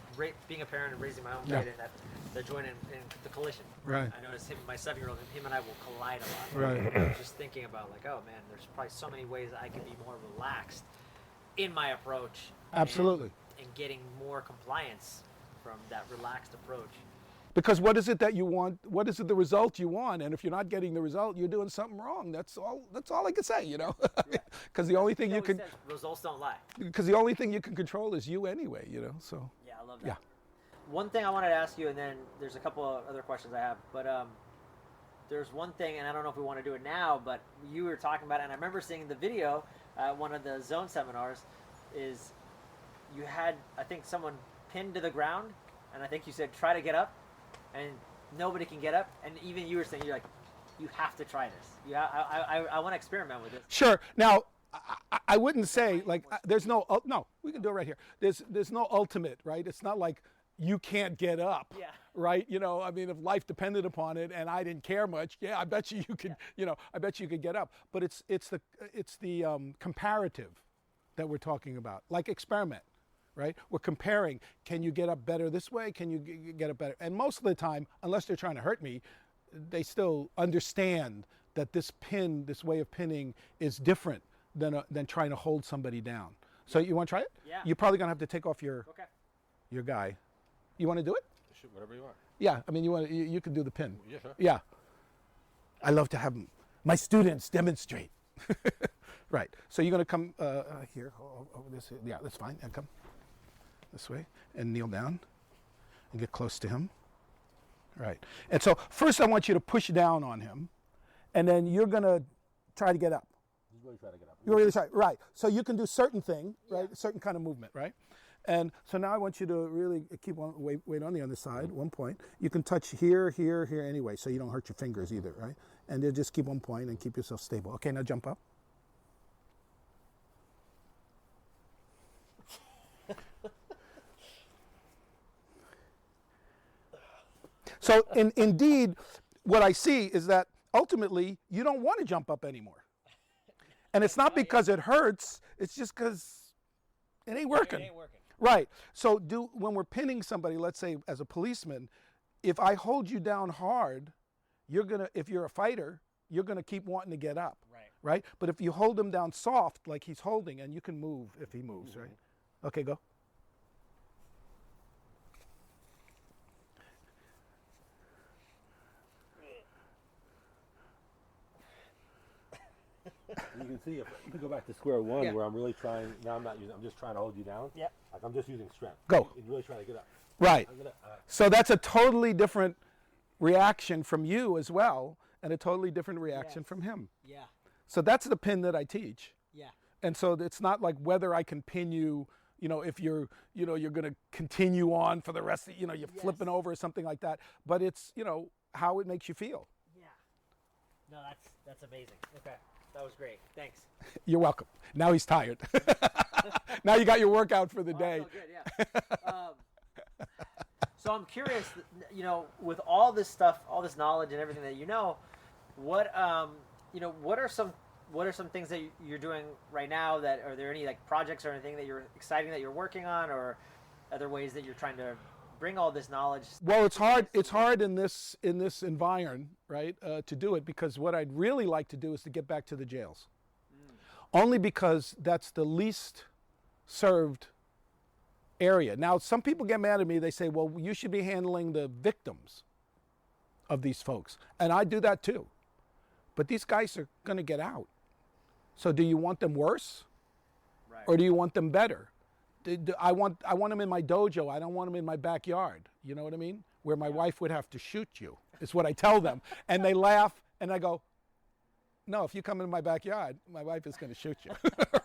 being a parent and raising my own kid, and that join in the collision. Right. I noticed my 7-year-old, him and I will collide a lot. Right. I was just thinking about like, oh man, there's probably so many ways I could be more relaxed in my approach. Absolutely. And getting more compliance from that relaxed approach. Because what is it that you want? What is it the result you want? And if you're not getting the result, you're doing something wrong. That's all I can say, you know. Because the only thing you can results don't lie. Because the only thing you can control is you anyway, you know. So yeah, I love that. Yeah. One thing I wanted to ask you, and then there's a couple of other questions I have, but there's one thing, and I don't know if we want to do it now, but you were talking about it, and I remember seeing the video at one of the zone seminars, is you had, I think, someone pinned to the ground, and I think you said, try to get up, and nobody can get up, and even you were saying, you're like, you have to try this. I want to experiment with this. Sure. Now, I wouldn't say, like, there's no, no, we can do it right here. There's no ultimate, right? It's not like, you can't get up, right? You know, I mean, if life depended upon it and I didn't care much, yeah, I bet you could, you know, I bet you could get up. But it's the comparative that we're talking about, like experiment, right? We're comparing, can you get up better this way? Can you get up better? And most of the time, unless they're trying to hurt me, they still understand that this way of pinning is different than trying to hold somebody down. So you want to try it? Yeah. You're probably going to have to take off your guy. You want to do it? Shoot, whatever you want. Yeah, I mean, you can do the pin. Yeah, sure. Yeah. I love to have my students demonstrate. Right. So you're going to come here. Over this. Yeah, that's fine. And come this way and kneel down and get close to him. Right. And so first I want you to push down on him, and then you're going to try to get up. He's really trying to get up. You're really trying. Right. So you can do certain thing, right? A certain kind of movement, right? And so now I want you to really keep on weight on the other side, 1 point. You can touch here, here, here anyway, so you don't hurt your fingers either, right? And then just keep 1 point and keep yourself stable. Okay, now jump up. So indeed, what I see is that ultimately you don't want to jump up anymore. And it's not because it hurts, it's just because it ain't working. It ain't working. Right. So when we're pinning somebody, let's say as a policeman, if I hold you down hard, if you're a fighter, you're gonna keep wanting to get up. Right. Right? But if you hold him down soft, like he's holding, and you can move if he moves, right? Okay, go. You can see if you go back to square one where I'm really trying. Now I'm just trying to hold you down. Yep. Like I'm just using strength. Go. You're really trying to get up. Right. So that's a totally different reaction from you as well, and a totally different reaction from him. Yeah. So that's the pin that I teach. Yeah. And so it's not like whether I can pin you, you know, if you're going to continue on for the rest of, you're flipping over or something like that. But it's, how it makes you feel. Yeah. No, that's amazing. Okay. That was great. Thanks. You're welcome. Now he's tired. Now you got your workout for the Oh, I day. feel good, yeah. So I'm curious, with all this stuff, all this knowledge and everything that what what are some things that you're doing right now? That are there any like projects or anything that you're exciting that you're working on, or other ways that you're trying to bring all this knowledge? Well, it's hard. It's hard in this environment, right, to do it, because what I'd really like to do is to get back to the jails, only because that's the least served area. Now, some people get mad at me. They say, "Well, you should be handling the victims of these folks," and I do that too. But these guys are going to get out. So, do you want them worse, Right. or do you want them better? I want them in my dojo. I don't want them in my backyard. You know what I mean? Where my wife would have to shoot you, is what I tell them. And they laugh, and I go, "No, if you come into my backyard, my wife is going to shoot you."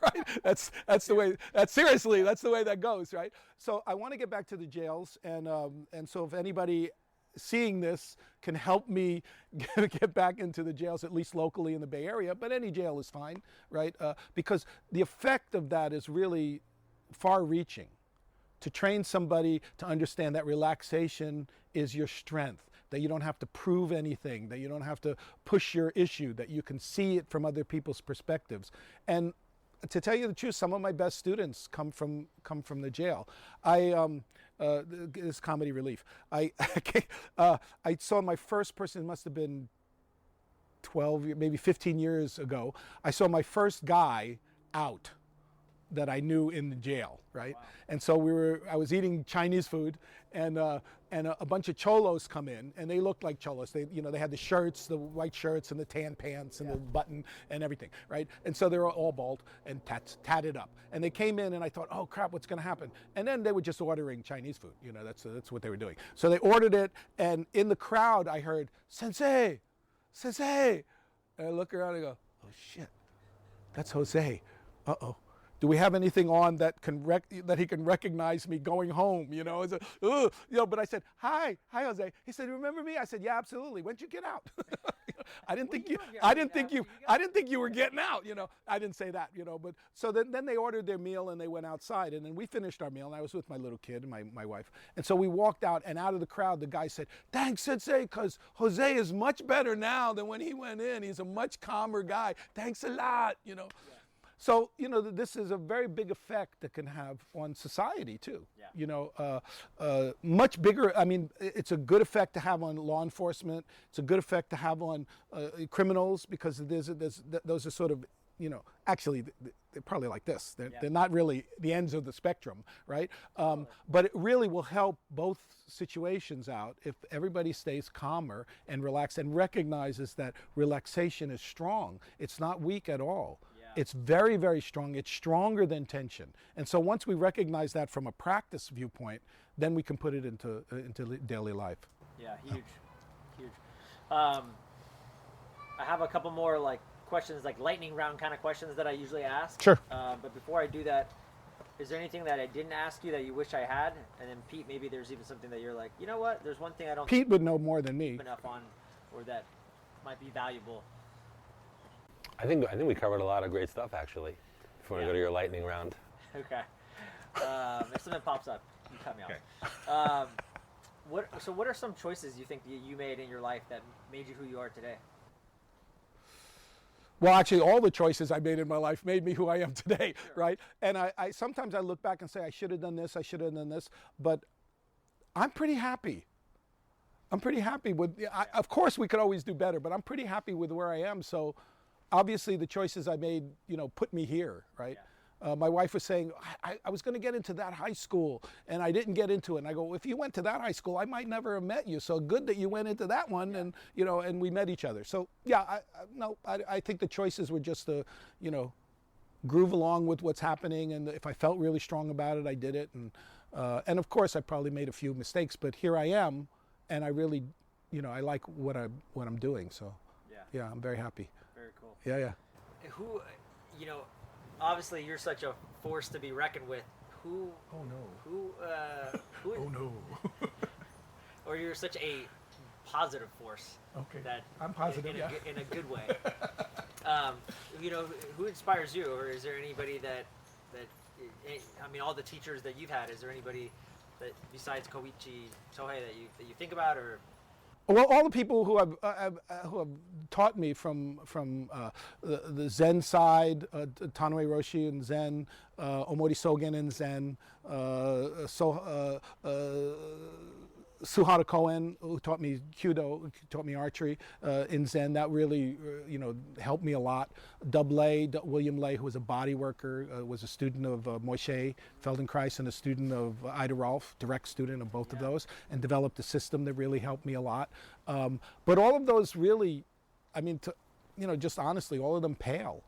Right? That's the way. Seriously, that's the way that goes, right? So I want to get back to the jails, and so if anybody seeing this can help me get back into the jails, at least locally in the Bay Area, but any jail is fine, right? Because the effect of that is really far-reaching. To train somebody to understand that relaxation is your strength, that you don't have to prove anything, that you don't have to push your issue, that you can see it from other people's perspectives. And to tell you the truth, some of my best students come from the jail. This comedy relief. I saw my first person, it must have been 12, maybe 15 years ago. I saw my first guy out that I knew in the jail, right? Wow. And so I was eating Chinese food, and a bunch of cholos come in, and they looked like cholos. They had the shirts, the white shirts, and the tan pants, and the button, and everything, right? And so they were all bald and tatted up. And they came in, and I thought, oh crap, what's going to happen? And then they were just ordering Chinese food. That's what they were doing. So they ordered it, and in the crowd, I heard, "Sensei, Sensei." And I look around and I go, "Oh shit, that's Jose. Uh-oh. Do we have anything on that he can recognize me going home?" But I said, "Hi, Jose." He said, "Remember me?" I said, "Yeah, absolutely. When'd you get out?" I didn't think you were getting out. I didn't say that. But so then they ordered their meal and they went outside, and then we finished our meal, and I was with my little kid and my wife, and so we walked out, and out of the crowd, the guy said, "Thanks, Sensei, because Jose is much better now than when he went in. He's a much calmer guy. Thanks a lot." So, this is a very big effect that can have on society too. Yeah. Much bigger. I mean, it's a good effect to have on law enforcement. It's a good effect to have on criminals, because those are sort of, actually they're probably like this. They're not really the ends of the spectrum, right? But it really will help both situations out if everybody stays calmer and relaxed and recognizes that relaxation is strong. It's not weak at all. It's very, very strong. It's stronger than tension. And so once we recognize that from a practice viewpoint, then we can put it into daily life. Yeah, huge. I have a couple more questions, like lightning round kind of questions that I usually ask. Sure. But before I do that, is there anything that I didn't ask you that you wish I had? And then Pete, maybe there's even something that you're like, you know what? There's one thing I don't Pete would know more than me. enough on, or that might be valuable. I think we covered a lot of great stuff, actually. If you want to go to your lightning round. Okay. If something pops up, you cut me off. What are some choices you think you made in your life that made you who you are today? Well, actually, all the choices I made in my life made me who I am today, right? And I sometimes I look back and say, I should have done this, but I'm pretty happy. With, of course, we could always do better, but I'm pretty happy with where I am. So obviously the choices I made, put me here, right? Yeah. My wife was saying, I was going to get into that high school, and I didn't get into it. And I go, if you went to that high school, I might never have met you. So good that you went into that one, and and we met each other. So yeah, I think the choices were just to, groove along with what's happening. And if I felt really strong about it, I did it. And of course, I probably made a few mistakes, but here I am, and I really, I like what I'm doing. So yeah, I'm very happy. Very cool. Yeah. Who, obviously you're such a force to be reckoned with. Who? Oh no. Who? Oh no. Or you're such a positive force. Okay. That I'm positive. in a good way. Who inspires you, or is there anybody that I mean, all the teachers that you've had, is there anybody that besides Koichi Tohei that you think about, or? Well, all the people who have taught me from the Zen side, Tanoi Roshi in Zen, Omori Sogen in Zen, Suhara Koen, who taught me Kyudo, taught me archery in Zen. That really, helped me a lot. William Lay, who was a body worker, was a student of Moshe Feldenkrais and a student of Ida Rolf, direct student of both of those, and developed a system that really helped me a lot. But all of those really, I mean, just honestly, all of them pale.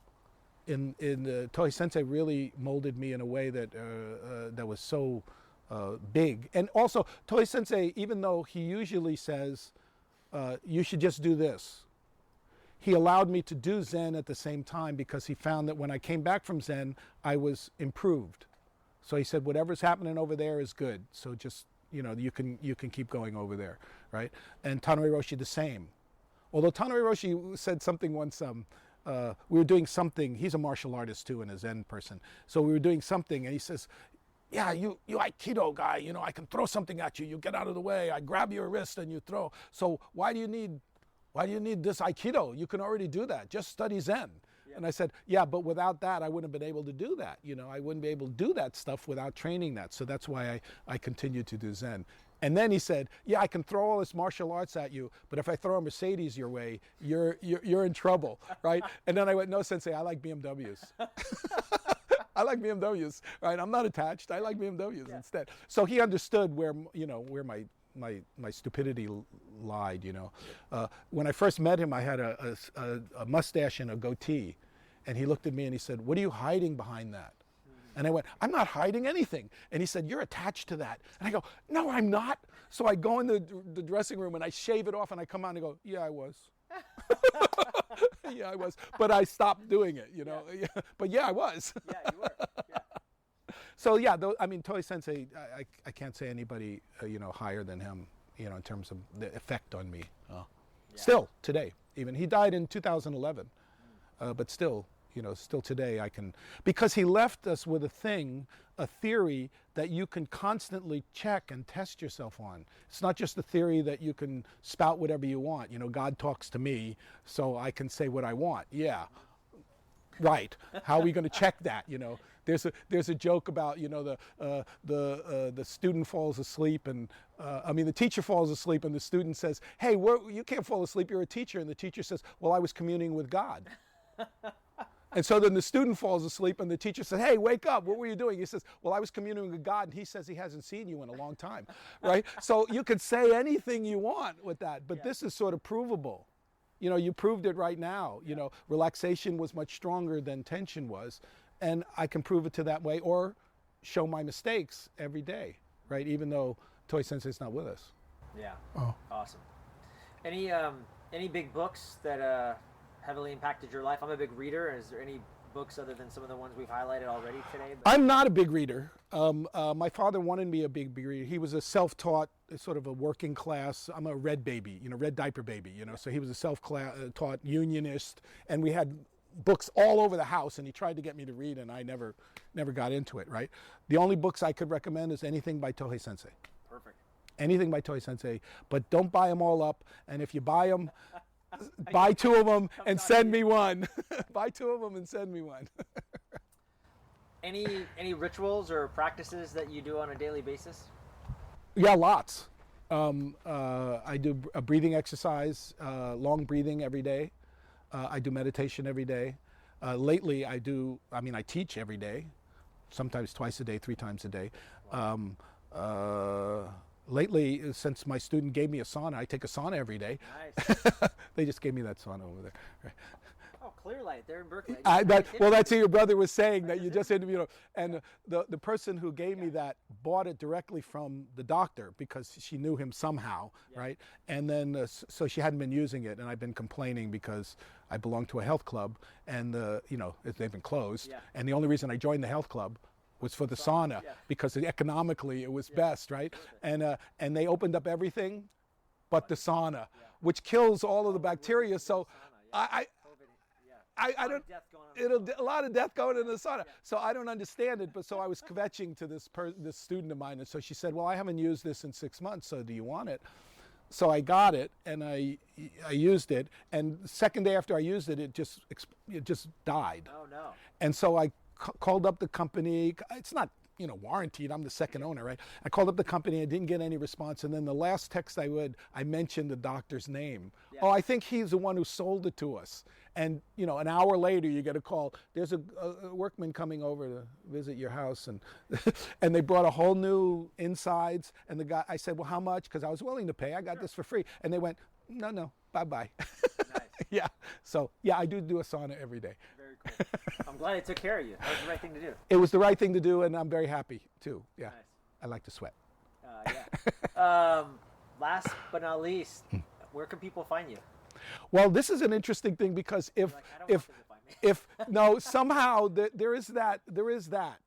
Tohei Sensei really molded me in a way that that was so big. And also, Tohei Sensei, even though he usually says, you should just do this, he allowed me to do Zen at the same time because he found that when I came back from Zen, I was improved. So he said, whatever's happening over there is good. So just, you can keep going over there, right? And Tanoi Roshi the same. Although Tanoi Roshi said something once, we were doing something, he's a martial artist too and a Zen person. So we were doing something and he says, yeah, you Aikido guy, I can throw something at you. You get out of the way. I grab your wrist and you throw. So why do you need this Aikido? You can already do that. Just study Zen. Yeah. And I said, yeah, but without that, I wouldn't have been able to do that. I wouldn't be able to do that stuff without training that. So that's why I continued to do Zen. And then he said, yeah, I can throw all this martial arts at you, but if I throw a Mercedes your way, you're in trouble, right? And then I went, no, Sensei, I like BMWs. I like BMWs, right? I'm not attached. I like BMWs instead. So he understood where my stupidity lied. When I first met him, I had a mustache and a goatee, and he looked at me and he said, "What are you hiding behind that?" And I went, "I'm not hiding anything." And he said, "You're attached to that." And I go, "No, I'm not." So I go in the dressing room and I shave it off and I come out and I go, "Yeah, I was." Yeah, I was, but I stopped doing it, Yeah. But yeah, I was. Yeah, you were. Yeah. So yeah, Tohei Sensei, I can't say anybody, higher than him, in terms of the effect on me. Still today, even he died in 2011, but still, still today I can, because he left us with a theory that you can constantly check and test yourself on. It's not just a theory that you can spout whatever you want. God talks to me, so I can say what I want. Yeah, right. How are we going to check that? There's a joke about the student falls asleep and the teacher falls asleep and the student says, "Hey, you can't fall asleep. You're a teacher." And the teacher says, "Well, I was communing with God." And so then the student falls asleep and the teacher says, "Hey, wake up. What were you doing?" He says, "Well, I was communing with God." And he says he hasn't seen you in a long time, right? So you could say anything you want with that, but this is sort of provable. You proved it right now. Relaxation was much stronger than tension was. And I can prove it to that way or show my mistakes every day, right? Even though Tohei Sensei's not with us. Yeah. Oh. Awesome. Any big books that heavily impacted your life? I'm a big reader. Is there any books other than some of the ones we've highlighted already today? I'm not a big reader. My father wanted me a big reader. He was a self-taught, sort of a working class. I'm a red baby, red diaper baby, So he was a self-taught unionist, and we had books all over the house, and he tried to get me to read, and I never got into it, right? The only books I could recommend is anything by Tohei Sensei. Perfect. Anything by Tohei Sensei, but don't buy them all up, and if you buy them, buy two of them and send me one. Buy two of them and send me one. Any rituals or practices that you do on a daily basis? Yeah, lots. I do a breathing exercise, long breathing every day. I do meditation every day. Lately, I teach every day, sometimes twice a day, 3 times a day. Lately, since my student gave me a sauna, I take a sauna every day. Nice. They just gave me that sauna over there. Right. Oh, Clearlight, they're in Berkeley. That's what your brother was saying, that you just interviewed. And the person who gave me that bought it directly from the doctor because she knew him somehow, right? And then, so she hadn't been using it, and I've been complaining because I belong to a health club, and they've been closed. Yeah. And the only reason I joined the health club was for the sauna, because economically it was best, right? And they opened up everything but the sauna, which kills all of the bacteria. So I don't. Death going on. A lot of death going in the sauna. So I don't understand it, but so I was kvetching to this student of mine, and so she said, "Well, I haven't used this in 6 months, so do you want it?" So I got it, and I used it, and the second day after I used it, it just died. Oh no. And so I called up the company. It's not, warranted. I'm the second owner, right? I called up the company. I didn't get any response. And then the last text I mentioned the doctor's name. Yeah. Oh, I think he's the one who sold it to us. And, an hour later, you get a call. There's a workman coming over to visit your house. And and they brought a whole new insides. And the guy, I said, well, how much? Because I was willing to pay. I got this for free. And they went, no, bye-bye. Nice. Yeah. So, yeah, I do a sauna every day. Very cool. I'm glad they took care of you. That was the right thing to do. It was the right thing to do, and I'm very happy, too. Yeah. Nice. I like to sweat. Yeah. Last but not least, where can people find you? Well, this is an interesting thing because somehow there is that,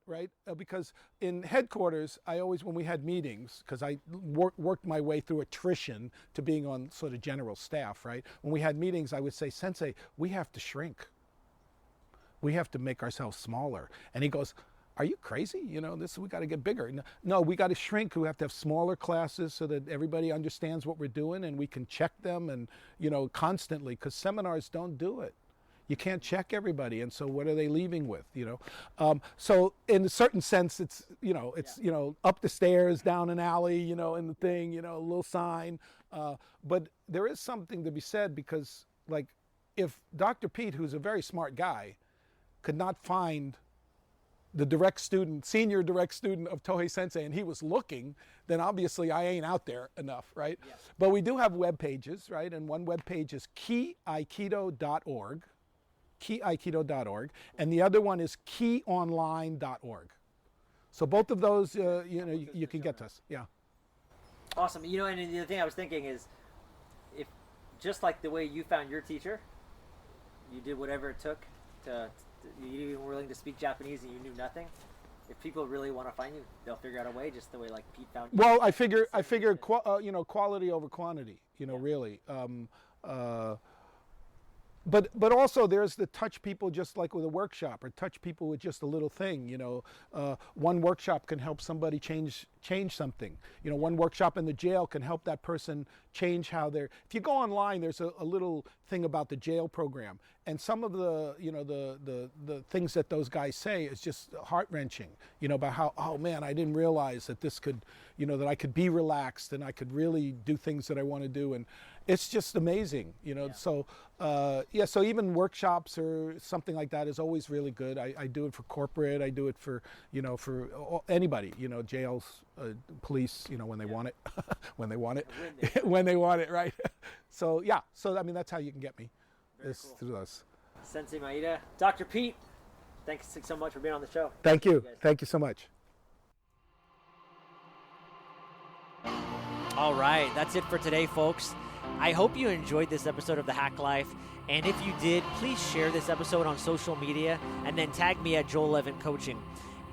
right? Because in headquarters, I always, when we had meetings, because I worked my way through attrition to being on sort of general staff, right? When we had meetings, I would say, Sensei, we have to shrink. We have to make ourselves smaller. And he goes, are you crazy? We got to get bigger. No, we got to shrink. We have to have smaller classes so that everybody understands what we're doing and we can check them and, constantly, because seminars don't do it. You can't check everybody. And so what are they leaving with, So in a certain sense, it's up the stairs, down an alley, in the thing, a little sign. But there is something to be said because, like, if Dr. Pete, who's a very smart guy, could not find the senior direct student of Tohei Sensei, and he was looking, then obviously I ain't out there enough, right? Yes. But we do have web pages, right? And one web page is keyaikido.org, and the other one is keyonline.org. So both of those, you can get to us. Yeah. Awesome. And the thing I was thinking is, if just like the way you found your teacher, you did whatever it took you were willing to speak Japanese and you knew nothing. If people really want to find you, they'll figure out a way, just the way like Pete found you. Well, I figure quality over quantity. Really. But also there's the touch people just like with a workshop, or touch people with just a little thing. One workshop can help somebody change something. One workshop in the jail can help that person change how they're. If you go online, there's a little thing about the jail program, and some of the the things that those guys say is just heart-wrenching. About how, oh man, I didn't realize that this could, that I could be relaxed and I could really do things that I want to do, and it's just amazing. So so even workshops or something like that is always really good. I do it for corporate. I do it for for anybody. Jails, police. When they want it, when they want it, when they want it, right? So yeah. So I mean that's how you can get me. Cool. Through us. Sensei Maida, Dr. Pete, thanks so much for being on the show. Thank you. Thank you so much. All right, that's it for today, folks. I hope you enjoyed this episode of The Hack Life, and if you did, please share this episode on social media and then tag me at Joel Levin Coaching.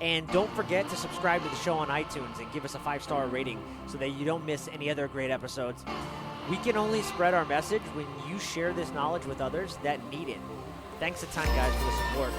And don't forget to subscribe to the show on iTunes and give us a 5-star rating so that you don't miss any other great episodes. We can only spread our message when you share this knowledge with others that need it. Thanks a ton, guys, for the support.